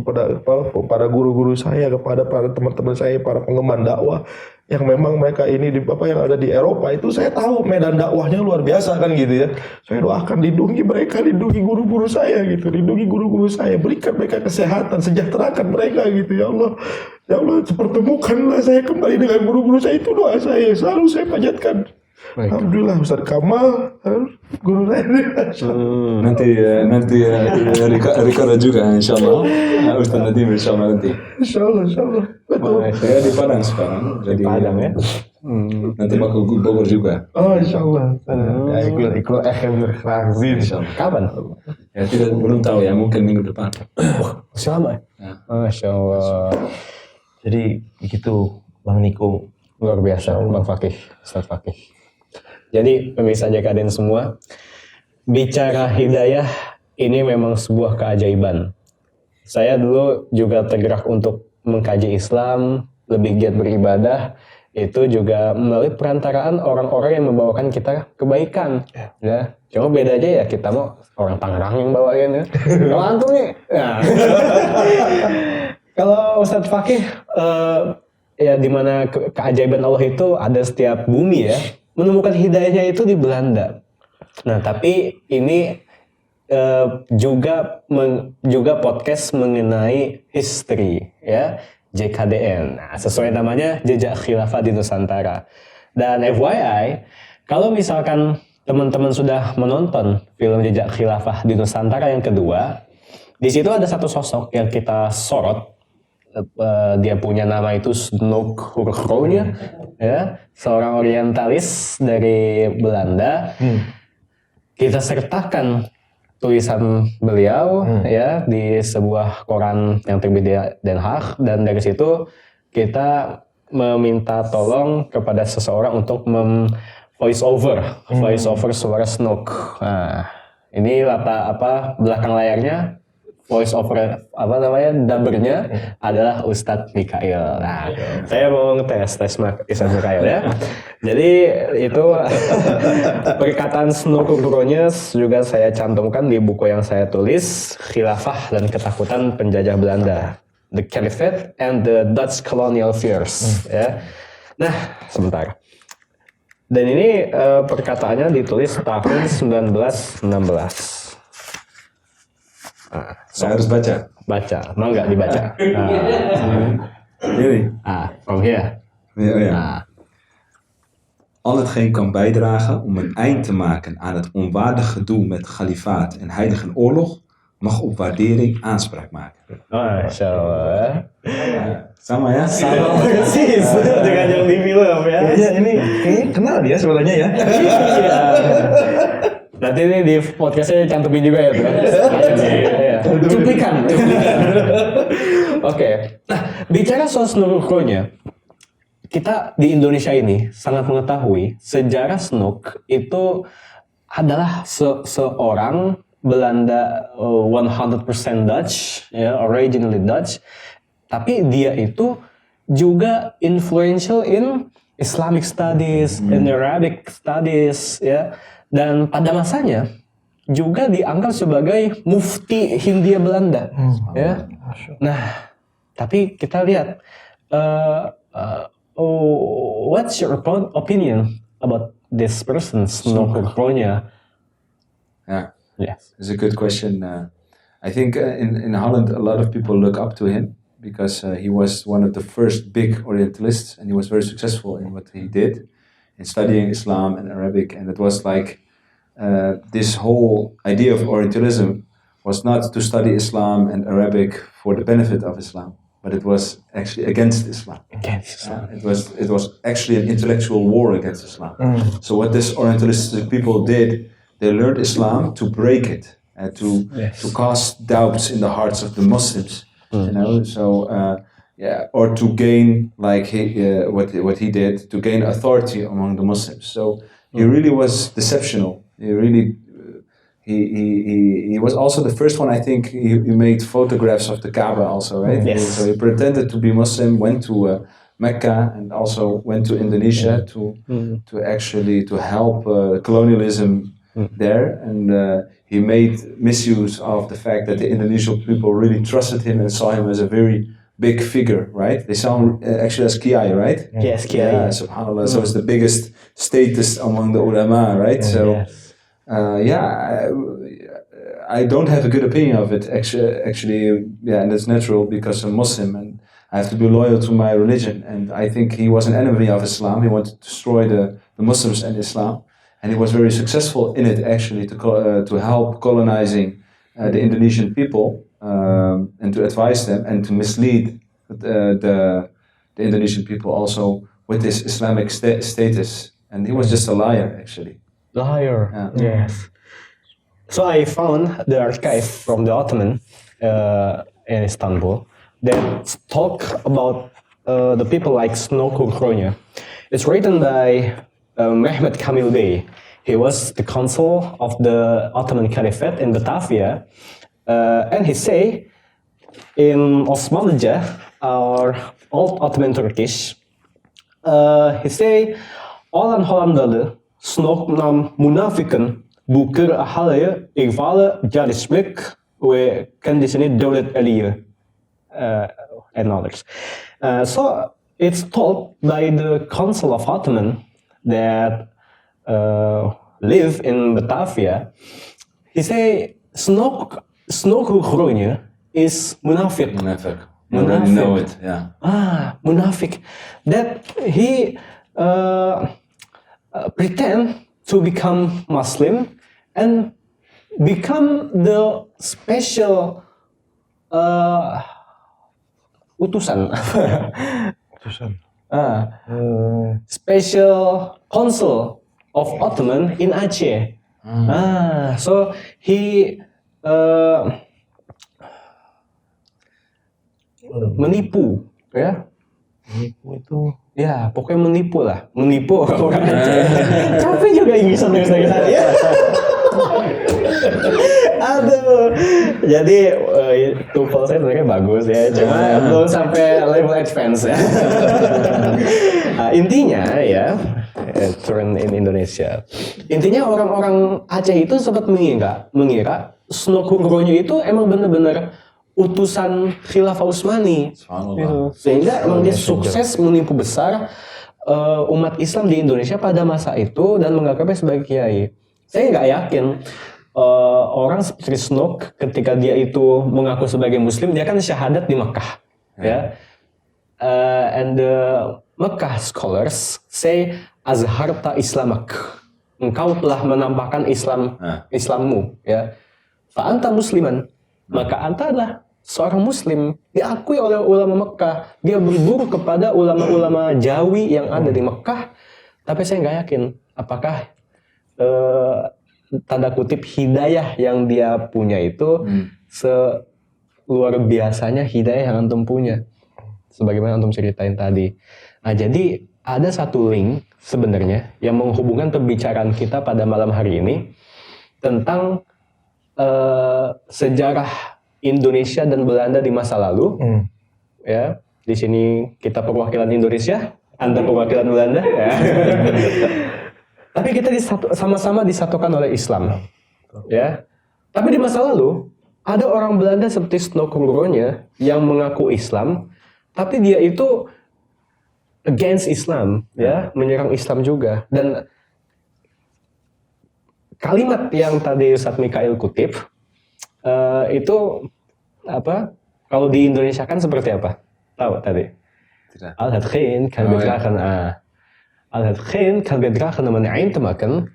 kepada guru-guru saya, kepada para teman-teman saya, para pengemban dakwah yang memang mereka ini yang ada di Eropa itu, saya tahu medan dakwahnya luar biasa kan gitu ya. Saya doakan lindungi mereka, lindungi guru-guru saya gitu, lindungi guru-guru saya, berikan mereka kesehatan, sejahterakan mereka gitu ya Allah. Ya Allah, pertemukanlah saya kembali dengan guru-guru saya, itu doa saya, selalu saya panjatkan. Alhamdulillah Ustaz Kamal guru saya. Nanti Ricardo juga insyaallah. Ustaz Nadim insyaallah nanti. Insyaallah. Saya di Padang sekarang. Jadi Padang ya. Nanti bakal Bogor juga. Oh insyaallah. Ikut Razin. Insyaallah. Kapan? Ya belum tahu ya, mungkin minggu depan. Masih lama ya? Masya Allah. Jadi begitu Bang Niko. Luar biasa, Bang Fakih, Ustaz Fakih. Jadi pemirsa JKDN semua, bicara hidayah ini memang sebuah keajaiban. Saya dulu juga tergerak untuk mengkaji Islam, lebih giat beribadah, itu juga melalui perantaraan orang-orang yang membawakan kita kebaikan. Ya, cuma beda aja ya, kita mau orang Tangerang yang bawain ya. Kalau antum nih, ya. Kalau Ustaz Fakih, ya dimana keajaiban Allah itu ada setiap bumi ya. Menemukan hidayahnya itu di Belanda. Nah, tapi ini juga podcast mengenai history ya, JKDN. Nah, sesuai namanya Jejak Khilafah di Nusantara. Dan FYI, kalau misalkan teman-teman sudah menonton film Jejak Khilafah di Nusantara yang kedua, di situ ada satu sosok yang kita sorot. Dia punya nama itu Snoek Hurgroje, ya, seorang orientalis dari Belanda. Kita sertakan tulisan beliau ya di sebuah koran yang terbit di Den Haag, dan dari situ kita meminta tolong kepada seseorang untuk voice over suara Snoek. Nah, ini belakang layarnya. Voice over dubbernya adalah Ustadz Mikail. Nah, saya mau tes Ustadz Mikail ya. Jadi itu perkataan Snoek Hurgroje juga saya cantumkan di buku yang saya tulis, Khilafah dan Ketakutan Penjajah Belanda, The Caliphate and the Dutch Colonial Fears. Ya. Nah, sebentar. Dan ini perkataannya ditulis tahun 1916. Saya harus baca. Mau nggak dibaca? Ini. From here. Ja. Al hetgeen kan bijdragen om een eind te maken aan het onwaardig gedoe met kalifaat en heiligenoorlog, mag op waardering aanspraak maken. Masya Allah. Sama ya? Sama persis dengan yang di film ya. Kayaknya ini kenal dia sebenarnya ya. Iya. Nanti ini di podcastnya cantumin juga ya bro. Cuplikan. Oke. Nah, bicara soal Snoek Hurgroje, kita di Indonesia ini sangat mengetahui sejarah Snoek itu adalah seorang Belanda 100% Dutch, ya, originally Dutch. Tapi dia itu juga influential in Islamic studies, in Arabic studies, ya. Dan pada masanya juga dianggap sebagai mufti Hindia Belanda, ya. Nah, tapi kita lihat, what's your opinion about this person, Snoek Hurgroje? Yeah, Yes. it's a good question. I think in Holland a lot of people look up to him because he was one of the first big Orientalists, and he was very successful in what he did in studying Islam and Arabic. And it was like this whole idea of Orientalism was not to study Islam and Arabic for the benefit of Islam, but it was actually against Islam. It was actually an intellectual war against Islam. So what this Orientalistic people did, they learned Islam to break it and to cast doubts in the hearts of the Muslims. You know, so or to gain like what he did, to gain authority among the Muslims. So he really was deceptional. He really he was also the first one. I think he made photographs of the Kaaba also, right? Yes. So he pretended to be Muslim, went to Mecca, and also went to Indonesia to help colonialism there, and he made misuse of the fact that the Indonesian people really trusted him and saw him as a very big figure, right? They saw him actually as Kiai, right? Yes, Kiai. Yeah, subhanAllah. So it's the biggest status among the ulama, right? So, I don't have a good opinion of it. Actually, yeah, and it's natural because I'm Muslim and I have to be loyal to my religion. And I think he was an enemy of Islam. He wanted to destroy the Muslims and Islam, and he was very successful in it actually to help colonizing the Indonesian people and to advise them and to mislead the Indonesian people also with this Islamic status. And he was just a liar actually. Liar. Yes. So I found the archive from the Ottoman in Istanbul that talk about the people like Snoke Kronya. It's written by Mehmet Kamil Bey. He was the consul of the Ottoman Caliphate in Batavia, and he say in Osmanlıca or Old Ottoman Turkish, he say Olan Hollandalı Snoke nam munafiken bu kır ahalaya ihvala gelişmek ve kendisini devlet eliyor and others. So it's told by the Council of Ottoman that live in Batavia. He say Snoke Groningen is munafik. Munafik. You already know it. Yeah. Munafik. That he pretend to become Muslim and become the special utusan. Special consul of Ottoman in Aceh. So he menipu, ya. Menipu itu, ya pokoknya menipu lah, menipu orang Aceh. Capek juga Inggrisan ya. Aduh, jadi TOEFL saya sebenarnya bagus ya, cuma belum sampai level advance ya. Intinya ya, turn in Indonesia. Intinya orang-orang Aceh itu sempat mengira Snoke Groningen itu emang benar-benar utusan Khilafah Utsmani, gitu. Sehingga emang dia sukses menipu besar umat Islam di Indonesia pada masa itu dan menganggapnya sebagai kiai. Saya nggak yakin orang seperti Snoke ketika dia itu mengaku sebagai Muslim, dia kan syahadat di Mekah, ya. And the Mekah scholars say azharta islamak, engkau telah menampakkan Islammu, ya. Fa anta musliman, maka anta adalah seorang Muslim, diakui oleh ulama Mekah. Dia berburu kepada ulama-ulama Jawi yang ada di Mekah, tapi saya nggak yakin apakah tanda kutip hidayah yang dia punya itu seluar biasanya hidayah yang antum punya, sebagaimana antum ceritain tadi. Nah, jadi ada satu link sebenarnya yang menghubungkan pembicaraan kita pada malam hari ini tentang sejarah Indonesia dan Belanda di masa lalu. Ya, di sini kita perwakilan Indonesia, Anda perwakilan Belanda. Ya. Tapi kita sama-sama disatukan oleh Islam. Ya. Tapi di masa lalu ada orang Belanda seperti Snoke Groningen yang mengaku Islam, tapi dia itu against Islam, ya, menyerang Islam juga. Dan kalimat yang tadi Ustadz Mikail kutip itu apa? Kalau di Indonesia kan seperti apa? Tahu tadi? Tidak. Al-Hadkhin kan bedragen Al-Hadkhin kan bedragen om een eind te maken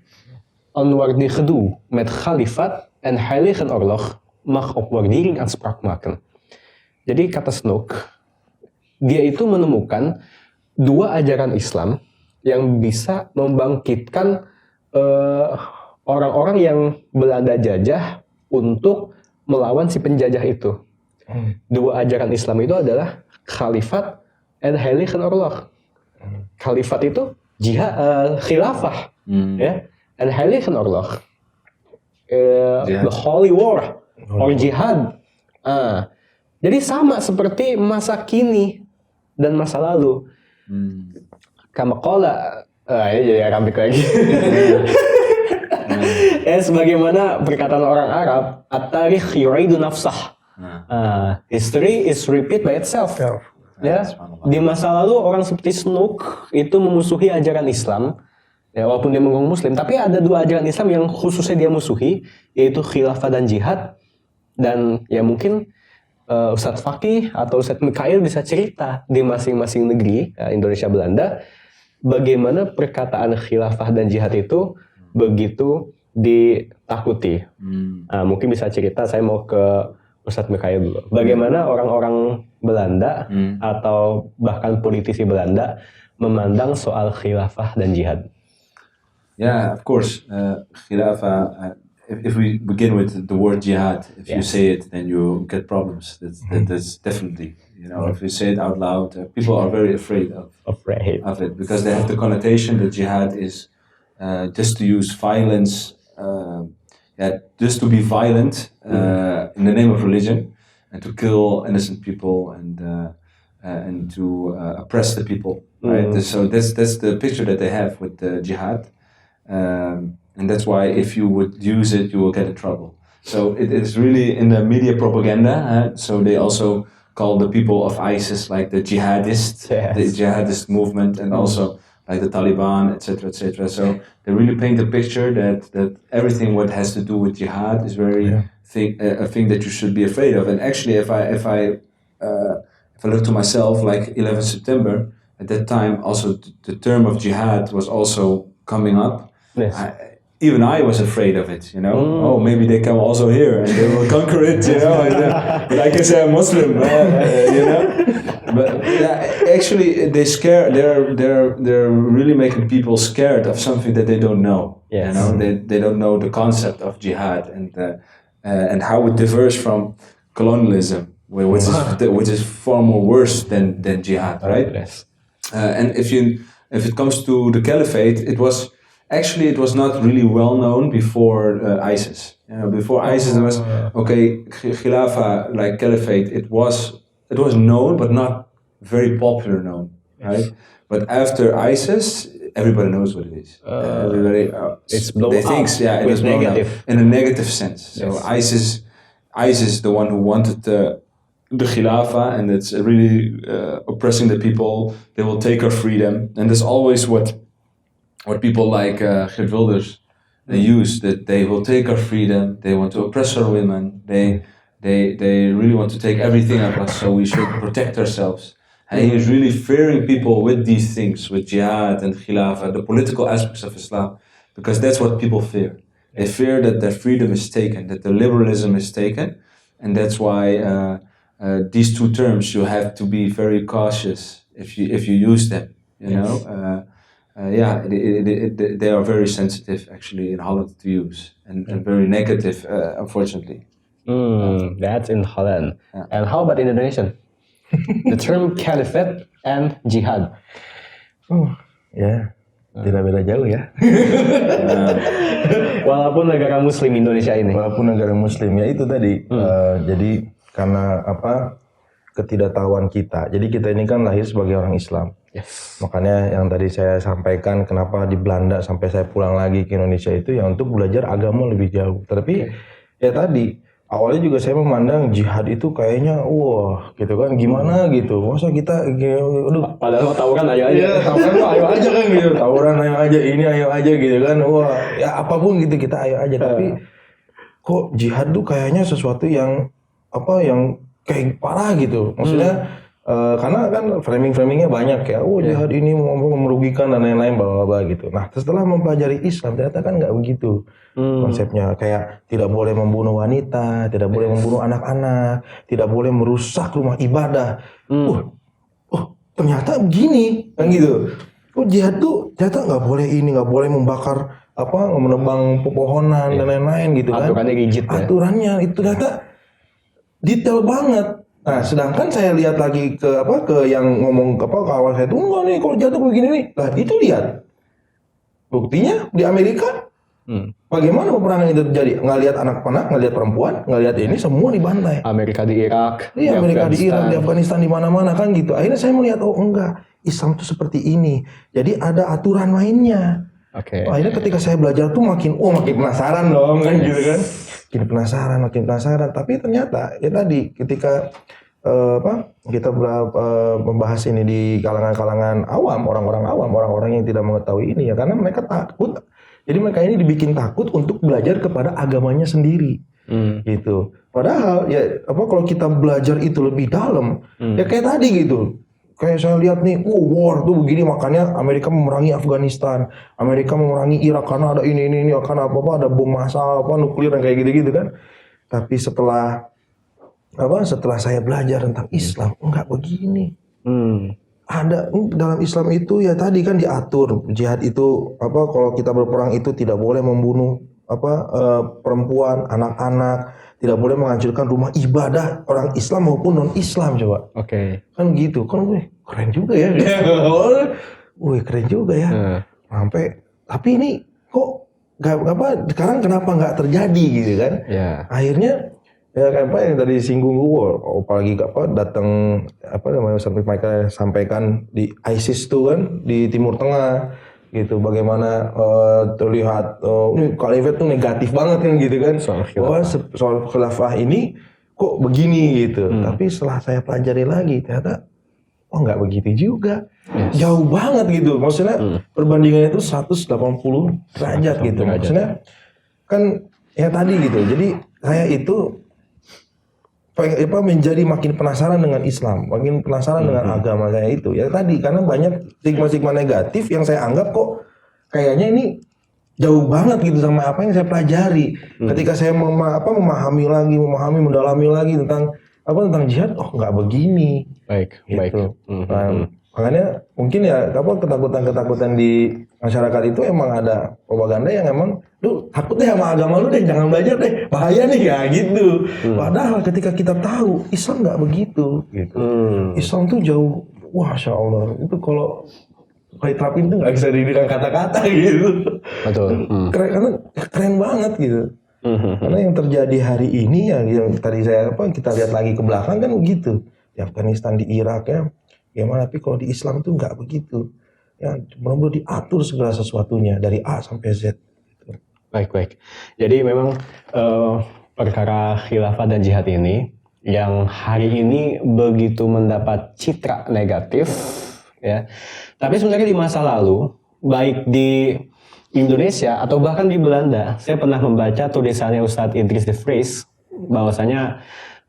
aan waar die gedoe met Khalifat en Heilige Oorlog mag op waardering aanspraak maken. Jadi kata Snoke, dia itu menemukan dua ajaran Islam yang bisa membangkitkan orang-orang yang Belanda jajah untuk melawan si penjajah itu. Dua ajaran Islam itu adalah Khalifat dan Heilige Oorlog. Khalifat itu jihad, khilafah, ya, dan Heilige Oorlog, the Holy War or jihad. Jadi sama seperti masa kini dan masa lalu. Kama qala, ini jadi Arabik lagi. Sebagaimana perkataan orang Arab, at-tarikh yu'idu nafsah. History is repeat by itself. Ya, di masa lalu orang seperti Snoke itu memusuhi ajaran Islam, Ya, walaupun dia mengaku Muslim, tapi ada dua ajaran Islam yang khususnya dia musuhi, yaitu khilafah dan jihad. Dan ya mungkin Ustadz Fakih atau Ustadz Mikhail bisa cerita di masing-masing negeri Indonesia Belanda bagaimana perkataan khilafah dan jihad itu begitu ditakuti. Mungkin bisa cerita, saya mau ke Ustadz Mikhail dulu. Bagaimana orang-orang Belanda atau bahkan politisi Belanda memandang soal khilafah dan jihad? Yeah, of course. Khilafah. If we begin with the word jihad, if you say it, then you get problems. That's definitely, if you say it out loud, people are very afraid of it because they have the connotation that jihad is just to use violence, just to be violent in the name of religion, and to kill innocent people and to oppress the people. Right. So that's the picture that they have with the jihad. And that's why if you would use it, you will get in trouble. So it is really in the media propaganda. So they also call the people of ISIS like the jihadists, the jihadist movement, and also like the Taliban, etc., etc. So they really paint a picture that everything what has to do with jihad is a thing that you should be afraid of. And actually, if I look to myself, like 11 September, at that time, also the term of jihad was also coming up. Yes. Even I was afraid of it, Oh, maybe they come also here and they will conquer it, But I can say I'm Muslim, But actually, they're really making people scared of something that they don't know. Yes. They don't know the concept of jihad and how it differs from colonialism, which is far more worse than jihad, right? Yes. And if it comes to the caliphate, it was not really well known before ISIS. Before ISIS, there was Khilafah, like caliphate. It was known, but not very popular known, right? But after ISIS, everybody knows what it is. Everybody, it's blown they up. Think, yeah, it is blown up in a negative sense. So Yes. ISIS is the one who wanted the Khilafah, and it's really oppressing the people. They will take our freedom, and that's always what people like Geert Wilders use, that they will take our freedom, they want to oppress our women, they really want to take everything of us, so we should protect ourselves. And he is really fearing people with these things, with jihad and khilafah, the political aspects of Islam, because that's what people fear. They fear that their freedom is taken, that their liberalism is taken, and that's why these two terms, you have to be very cautious if you use them, they are very sensitive actually in Holland to use and very negative, unfortunately. That's in Holland. Yeah. And how about Indonesian? The term caliphate and jihad. Tidak beda jauh ya. Walaupun negara Muslim Indonesia ini. Walaupun negara Muslim ya itu tadi. Jadi karena ketidaktahuan kita. Jadi kita ini kan lahir sebagai orang Islam. Yes. Makanya yang tadi saya sampaikan kenapa di Belanda sampai saya pulang lagi ke Indonesia itu ya untuk belajar agama lebih jauh. Tapi ya tadi awalnya juga saya memandang jihad itu kayaknya wah gitu kan gimana gitu. Masa kita padahal tawuran ayo aja. Iya, tawuran ayo aja kan gitu. Tawuran ayo aja, ini ayo aja gitu kan. Wah, ya apapun gitu kita ayo aja. Tapi kok jihad tuh kayaknya sesuatu yang yang kayak parah gitu. Maksudnya karena kan framingnya banyak ya. Jihad ini merugikan dan lain-lain bla bla bla gitu. Nah, setelah mempelajari Islam ternyata kan nggak begitu konsepnya. Kayak tidak boleh membunuh wanita, tidak boleh membunuh anak-anak, tidak boleh merusak rumah ibadah. Ternyata begini kan gitu. Jihad tuh ternyata nggak boleh ini, nggak boleh membakar menebang pepohonan dan lain-lain gitu kan. Aturannya rigid ya. Aturannya itu ternyata detail banget. Nah, sedangkan saya lihat lagi ke yang ngomong kawan saya itu enggak nih kalau jatuh begini nih. Lah itu lihat. Buktinya di Amerika. Bagaimana peperangan itu terjadi? Nggak lihat anak-anak, nggak lihat perempuan, nggak lihat ini semua dibantai. Amerika di Irak. Iya, Amerika di Irak, di Afghanistan, di mana-mana kan gitu. Akhirnya saya melihat enggak, Islam tuh seperti ini. Jadi ada aturan mainnya. Oke. Akhirnya ketika saya belajar tuh makin penasaran dong kan gitu kan. Makin penasaran. Tapi ternyata ya tadi ketika kita membahas ini di kalangan-kalangan awam, orang-orang awam, orang-orang yang tidak mengetahui ini ya, karena mereka takut. Jadi mereka ini dibikin takut untuk belajar kepada agamanya sendiri, gitu. Padahal ya kalau kita belajar itu lebih dalam, ya kayak tadi gitu. Kayak saya lihat nih, war tuh begini, makanya Amerika memerangi Afghanistan, Amerika memerangi Irak karena ada ini, karena ada bom massal, nuklir dan kayak gitu-gitu kan. Tapi setelah saya belajar tentang Islam, enggak begini. Ada dalam Islam itu ya tadi kan diatur jihad itu kalau kita berperang itu tidak boleh membunuh perempuan, anak-anak, tidak boleh menghancurkan rumah ibadah orang Islam maupun non Islam coba. Oke. Kan gitu kan, keren juga ya. Keren juga ya. Sampai tapi ini kok sekarang kenapa nggak terjadi gitu kan? Akhirnya ya yang tadi singgung gue, apalagi datang sampai mereka sampaikan di ISIS tuh kan di Timur Tengah gitu, bagaimana terlihat khalifat tuh negatif banget kan gitu kan, soal khilafah ini kok begini gitu. Tapi setelah saya pelajari lagi ternyata nggak begitu juga. Jauh banget gitu, maksudnya perbandingannya itu 180 derajat gitu. Maksudnya kan ya tadi gitu, jadi saya itu menjadi makin penasaran dengan Islam, makin penasaran dengan agama saya itu. Ya tadi karena banyak stigma-stigma negatif yang saya anggap kok kayaknya ini jauh banget gitu sama apa yang saya pelajari. Ketika saya memahami, mendalami lagi tentang jihad, nggak begini. Baik. Makanya mungkin ya ketakutan di masyarakat itu emang ada propaganda yang emang lu takut deh sama agama lu deh, jangan belajar deh, bahaya nih ya gitu. Padahal ketika kita tahu Islam nggak begitu gitu. Islam tuh jauh, Masya Allah, itu kalau diterapin tuh nggak bisa dibilang kata-kata gitu. Betul. Keren banget gitu. Karena yang terjadi hari ini ya yang tadi kita lihat lagi ke belakang kan gitu. Di Afghanistan, di Irak ya. Gimana, tapi kalau di Islam itu nggak begitu. Ya, benar-benar diatur segala sesuatunya dari A sampai Z. Baik. Jadi memang perkara khilafah dan jihad ini yang hari ini begitu mendapat citra negatif, ya. Tapi sebenarnya di masa lalu, baik di Indonesia atau bahkan di Belanda, saya pernah membaca tulisannya Ustadz Idris de Vries bahwasanya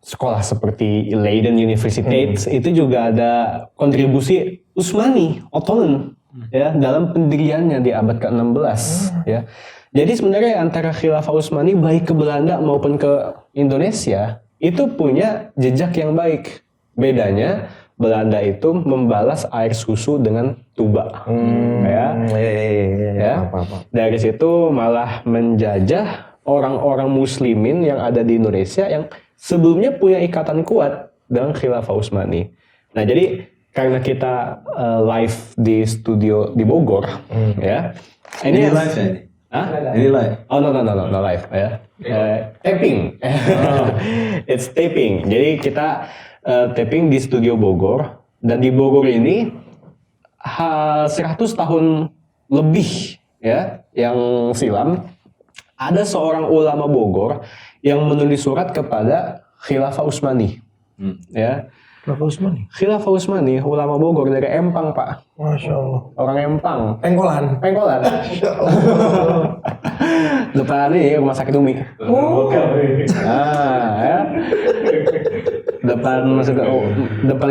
sekolah seperti Leiden University itu juga ada kontribusi Utsmani, Ottoman ya dalam pendiriannya di abad ke-16 ya. Jadi sebenarnya antara khilafah Utsmani baik ke Belanda maupun ke Indonesia itu punya jejak yang baik. Bedanya Belanda itu membalas air susu dengan tuba. Dari situ malah menjajah orang-orang muslimin yang ada di Indonesia yang sebelumnya punya ikatan kuat dengan khilafah Utsmani. Nah, jadi karena kita live di studio di Bogor, ya. Ini live ya? Ini live? Oh, no live ya. Taping. It's taping. Jadi kita taping di studio Bogor, dan di Bogor ini 100 tahun lebih ya yang silam ada seorang ulama Bogor yang menulis surat kepada Khilafah Utsmani. Ya. Khilafah Utsmani, ulama Bogor dari Empang, Pak. Masya Allah. Orang Empang. Pengkolan. Masya Allah. Depan ini rumah sakit Umi. Ya. Depan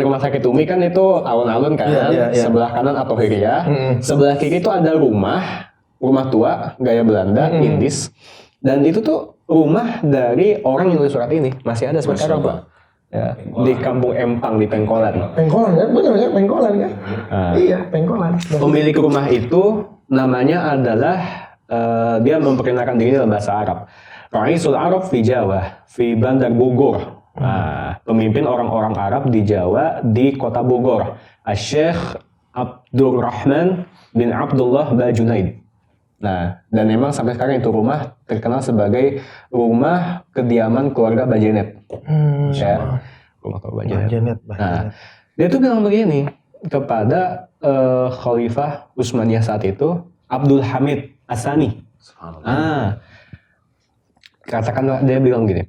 rumah sakit Umi kan itu alun-alun kan. Yeah. Sebelah kanan atau Hiria. Sebelah kiri itu ada rumah tua gaya Belanda, Indis, dan itu tuh rumah dari orang yang nulis surat ini masih ada sekarang, Pak. Ya, di Kampung Empang di Pengkolan. Pengkolan kan, benar ya, Pengkolan kan? Iya, Pengkolan. Pemilik rumah itu namanya adalah dia memperkenalkan diri dalam bahasa Arab. Ra'isul Arab fi Jawa, fi Bandar Bogor. Pemimpin orang-orang Arab di Jawa di kota Bogor. Syekh Abdurrahman bin Abdullah Bajunaid. Nah, dan memang sampai sekarang itu rumah terkenal sebagai rumah kediaman keluarga Bajenet. Ya, rumah keluarga Bajenet. Nah, dia tuh bilang begini kepada Khalifah Utsmaniyah saat itu, Abdul Hamid As-Sani. Katakanlah dia bilang gini,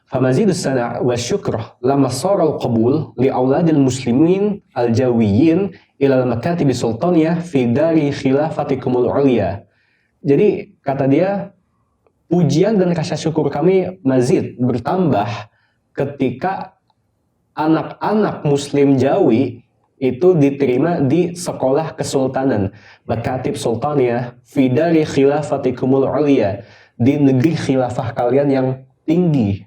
فمزيد الثناء والشكر لما صار القبول لأولاد المسلمين الجويين إلى المكاتب السلطانية في دار خلافتكم العليا. Jadi kata dia, pujian dan rasa syukur kami mazid bertambah ketika anak-anak Muslim Jawi itu diterima di sekolah kesultanan, Makatib Sultaniyah fi dari khilafatikumul uliya, di negeri khilafah kalian yang tinggi.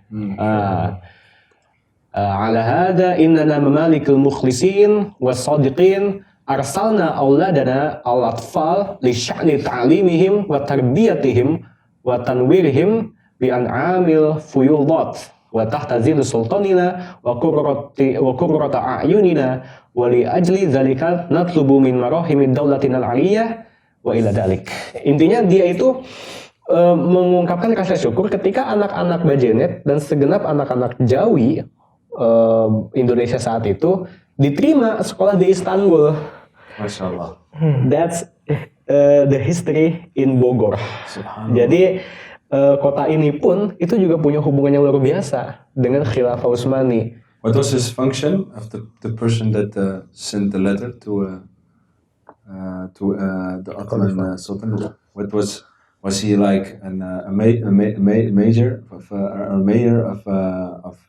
Ala hada innana mamalikul mukhlisin was-sadiqin arsalna auladana al-atfal li sya'ni ta'limihim wa tarbiyatihim wa tanwirihim bi an'amil fuyudat wa tahtazil sultanina wa qurrata a'yunina wa li ajli dzalika natlubu min marahimid daulatina al-'aliyyah wa ila dzalik. Intinya dia itu mengungkapkan rasa syukur ketika anak-anak Bajenet dan segenap anak-anak Jawi Indonesia saat itu diterima sekolah di Istanbul. Masya Allah. That's the history in Bogor. Jadi kota ini pun itu juga punya hubungan yang luar biasa dengan Khilafah Utsmani. What was his function of the person that sent the letter to the Ottoman Sultan? What was he like a major of or mayor of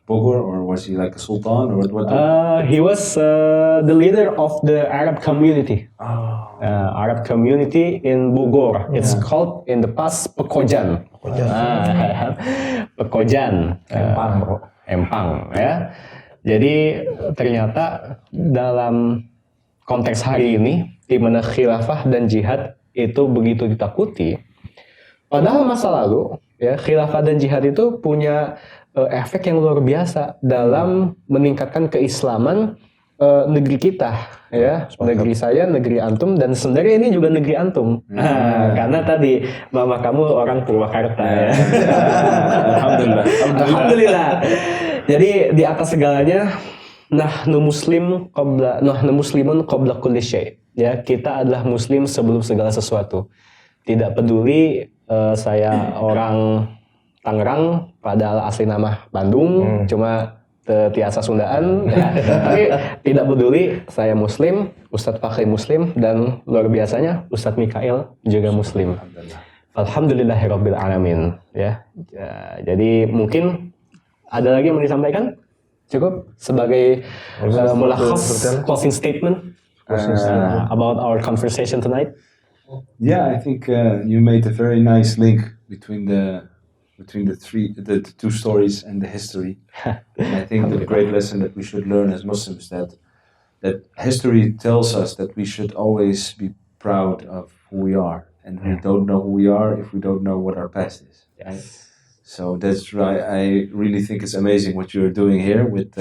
Bogor, or was he like a sultan, or what? He was the leader of the Arab community. Arab community in Bogor. It's called in the past Pekojan. Pekojan. Empang, ya. Jadi ternyata dalam konteks hari ini, di mana khilafah dan jihad itu begitu ditakuti, padahal masa lalu ya khilafah dan jihad itu punya efek yang luar biasa dalam meningkatkan keislaman negeri kita, ya, negeri saya, negeri antum, dan sebenarnya ini juga negeri antum. Karena tadi mama kamu orang Purwakarta, ya. Alhamdulillah. Jadi di atas segalanya, nahnu muslimun qabla kulli syai'. Ya, kita adalah muslim sebelum segala sesuatu. Tidak peduli saya orang Tangerang, padahal asli nama Bandung, cuma tiasa Sundaan, ya. Tapi tidak peduli, saya Muslim, Ustadz Fakri Muslim, dan luar biasanya Ustadz Mikail juga Muslim. Alhamdulillahirabbil alamin, ya. Jadi mungkin ada lagi yang mau disampaikan? Cukup sebagai mulakhas closing statement about our conversation tonight. Yeah, I think you made a very nice link between the two stories and the history. And I think the great lesson that we should learn as Muslims that history tells us that we should always be proud of who we are, and we don't know who we are if we don't know what our past is. Right? So that's right. I really think it's amazing what you're doing here with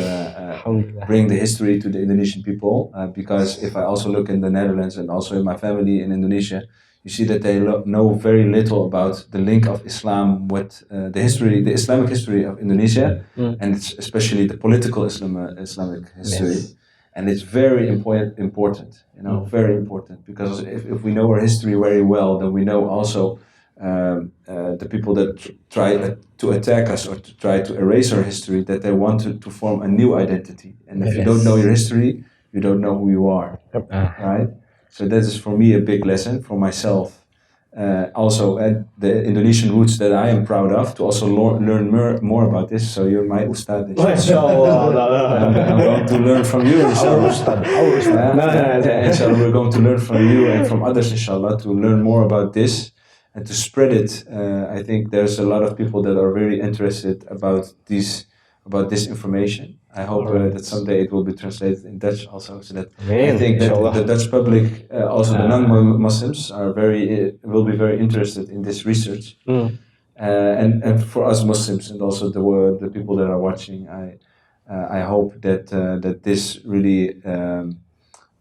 bring the history to the Indonesian people. Because if I also look in the Netherlands and also in my family in Indonesia, you see that they know very little about the link of Islam with the Islamic history of Indonesia, and it's especially the political Islamic history. Yes. And it's very important, you know, very important, because if we know our history very well, then we know also the people that try to attack us or to try to erase our history, that they want to form a new identity. And if you don't know your history, you don't know who you are, right? So that is for me a big lesson for myself. Also, the Indonesian roots that I am proud of, to also learn more about this. So you're my ustad. I'm going to learn from you, inshallah. Inshallah, we're going to learn from you and from others, inshallah, to learn more about this and to spread it. I think there's a lot of people that are very interested about this information. I hope that someday it will be translated in Dutch also, so that I think that the Dutch public, also the non-Muslims, will be very interested in this research. And for us Muslims and also the people that are watching, I hope that this really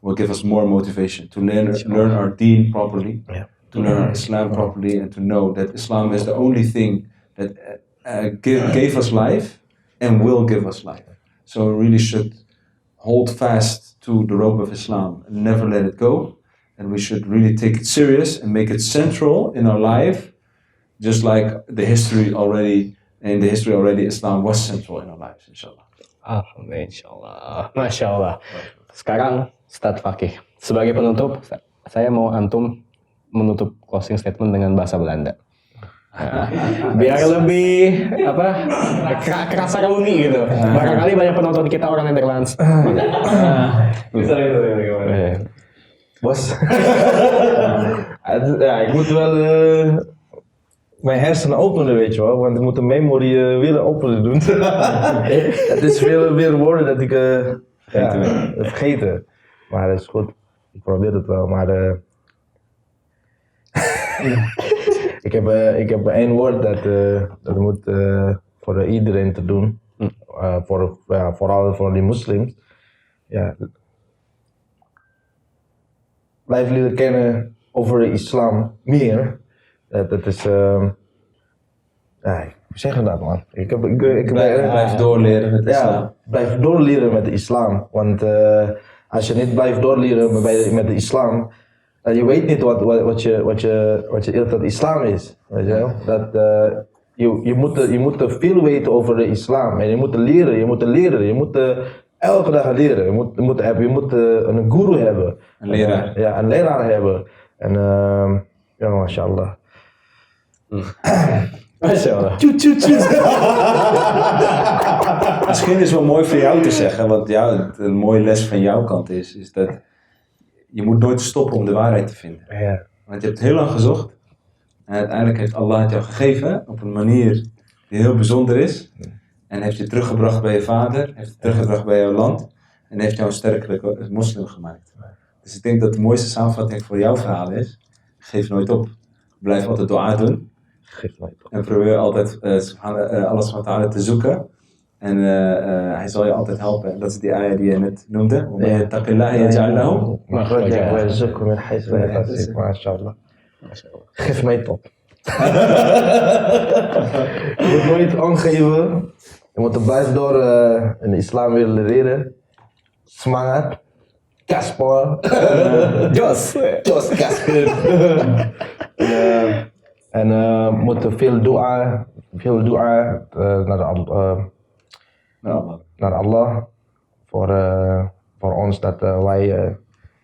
will give us more motivation to learn our deen properly, to learn our Islam properly, and to know that Islam is the only thing that gave us life and will give us life. So we really should hold fast to the rope of Islam and never let it go. And we should really take it serious and make it central in our life, just like the history already in the history already, Islam was central in our lives, inshallah. Alhamdulillah, insyaallah. Masya Allah. Sekarang Ustadz Fakih, sebagai penutup, saya mau antum menutup closing statement dengan bahasa Belanda. Biar lebih kerasa reuni gitu. Barangkali banyak penonton kita orang Nederlands. Bisa itu gimana? Bos. Ja, ik moet wel mijn hersenen openen, weet je wel, want ik moet de memory weer openen doen. Het is veel meer woorden dat ik vergeten. Maar dat is goed. Ik probeer het wel, maar ik heb één woord dat moet voor iedereen te doen. Vooral voor die moslims. Ja. Blijf leren kennen over de islam meer. Dat is, hoe zeg je dat, man? Blijf doorleren met de islam. Ja, blijf doorleren met de islam. Want als je niet blijft doorleren met de islam, dan je weet niet wat je islam is. Weet je wel? Je moet veel weten over de islam. En je moet leren. Je moet elke dag leren. Je moet een guru hebben. Een leraar. Ja, een leraar hebben. En ja, mashallah. Mashallah. Misschien is het wel mooi voor jou te zeggen, want een mooie les van jouw kant is dat je moet nooit stoppen om de waarheid te vinden. Ja. Want je hebt heel lang gezocht en uiteindelijk heeft Allah het jou gegeven op een manier die heel bijzonder is. En heeft je teruggebracht bij je vader, heeft je teruggebracht bij jouw land en heeft jou een sterkere moslim gemaakt. Dus ik denk dat de mooiste samenvatting voor jouw verhaal is, geef nooit op. Blijf altijd dua doen. Geef nooit op. En probeer altijd Allah subhanahu wa ta'ala te zoeken. En hij zal je altijd helpen. En dat is die ayah die je net noemde. Mashallah. Geef mij top. Je moet nooit aangeven. Je moet er blijven door in de islam willen leren. Semangat. Gaspol. Jos, gaspol. En moeten veel dua naar Allah voor ons dat wij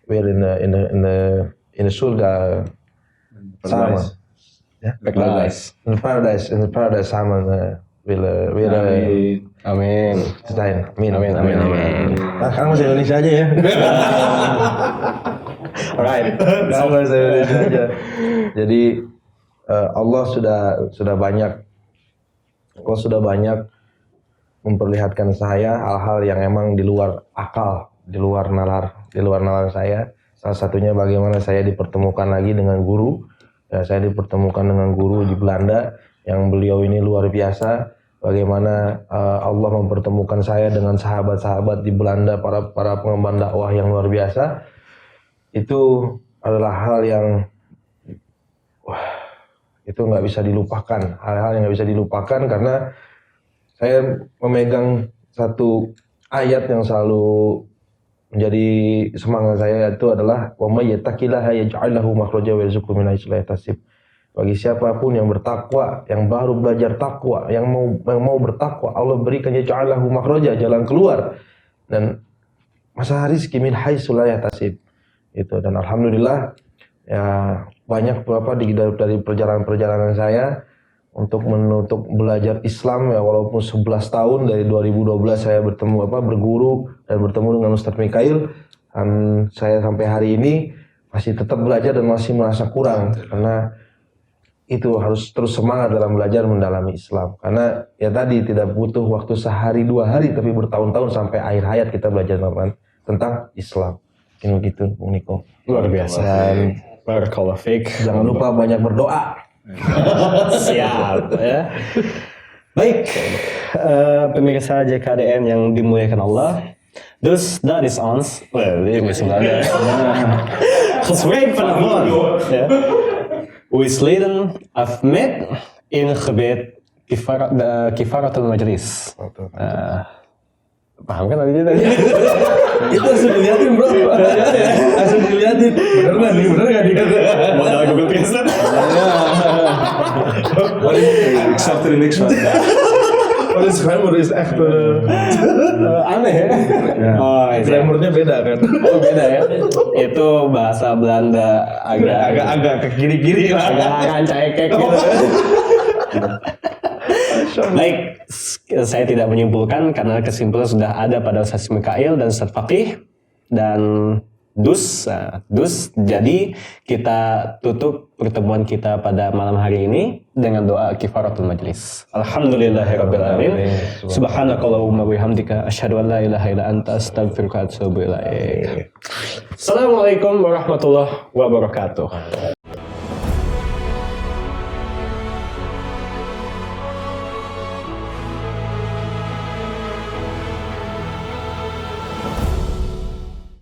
weer in de surga samen. Ja? In de paradise samen willen weer Amin. zijn. Amin. Amin. Gaan we eens Indonesia aja ya. Alright. Gaan we eens Indonesia aja. Jadi Allah sudah banyak memperlihatkan saya hal-hal yang emang di luar akal, di luar nalar saya. Salah satunya bagaimana saya dipertemukan lagi dengan guru. Ya, saya dipertemukan dengan guru di Belanda yang beliau ini luar biasa. Bagaimana Allah mempertemukan saya dengan sahabat-sahabat di Belanda, para pengemban dakwah yang luar biasa. Itu adalah hal yang itu nggak bisa dilupakan, hal-hal yang nggak bisa dilupakan karena saya memegang satu ayat yang selalu menjadi semangat saya, itu adalah wa may yattaqillaha yaj'al lahu makhraja wa yarzuqhu min haitsu la yahtasib. Bagi siapapun yang bertakwa, yang baru belajar takwa, yang mau bertakwa, Allah berikan yaj'al lahu makhraja, jalan keluar dan masalah rezeki min haitsu la yahtasib. Itu, dan alhamdulillah ya banyak dari perjalanan saya untuk belajar Islam ya, walaupun 11 tahun dari 2012 saya berguru dan bertemu dengan Ustadz Mikhail, dan saya sampai hari ini masih tetap belajar dan masih merasa kurang karena itu harus terus semangat dalam belajar mendalami Islam, karena ya tadi tidak butuh waktu sehari 2 hari tapi bertahun-tahun sampai akhir hayat kita belajar tentang Islam. Mungkin begitu, Bung Niko. Luar biasa. Dan Barakallahu fiik. jangan lupa banyak berdoa. Siap ya. Baik, pemirsa JKDN yang dimuliakan Allah. Dus dat is ons. Dit is Belanda. Gesprek vanavond. Ja. Wisleden afmet in gebed kifaratul majlis. Paham kan tadi? Itu harus dilihatin bro. Harus dilihatin. Bener nggak dia? Modal Google Translate. Ik snap er niks van. is actor. Aneh ya? Oh, iya. Grammarnya beda kan. Oh, beda ya. Itu bahasa Belanda Agak ke kiri-kiri lah. agak cekek gitu. Baik, saya tidak menyimpulkan karena kesimpulan sudah ada pada Ustaz Mikail dan Ustaz Faqih dan Dus. Jadi kita tutup pertemuan kita pada malam hari ini dengan doa kifaratul majlis. Alhamdulillahirabbil alamin. Subhanakallahumma wa bihamdika asyhadu an la ilaha illa anta astaghfiruka wa atubu ilaik. Assalamualaikum warahmatullahi wabarakatuh.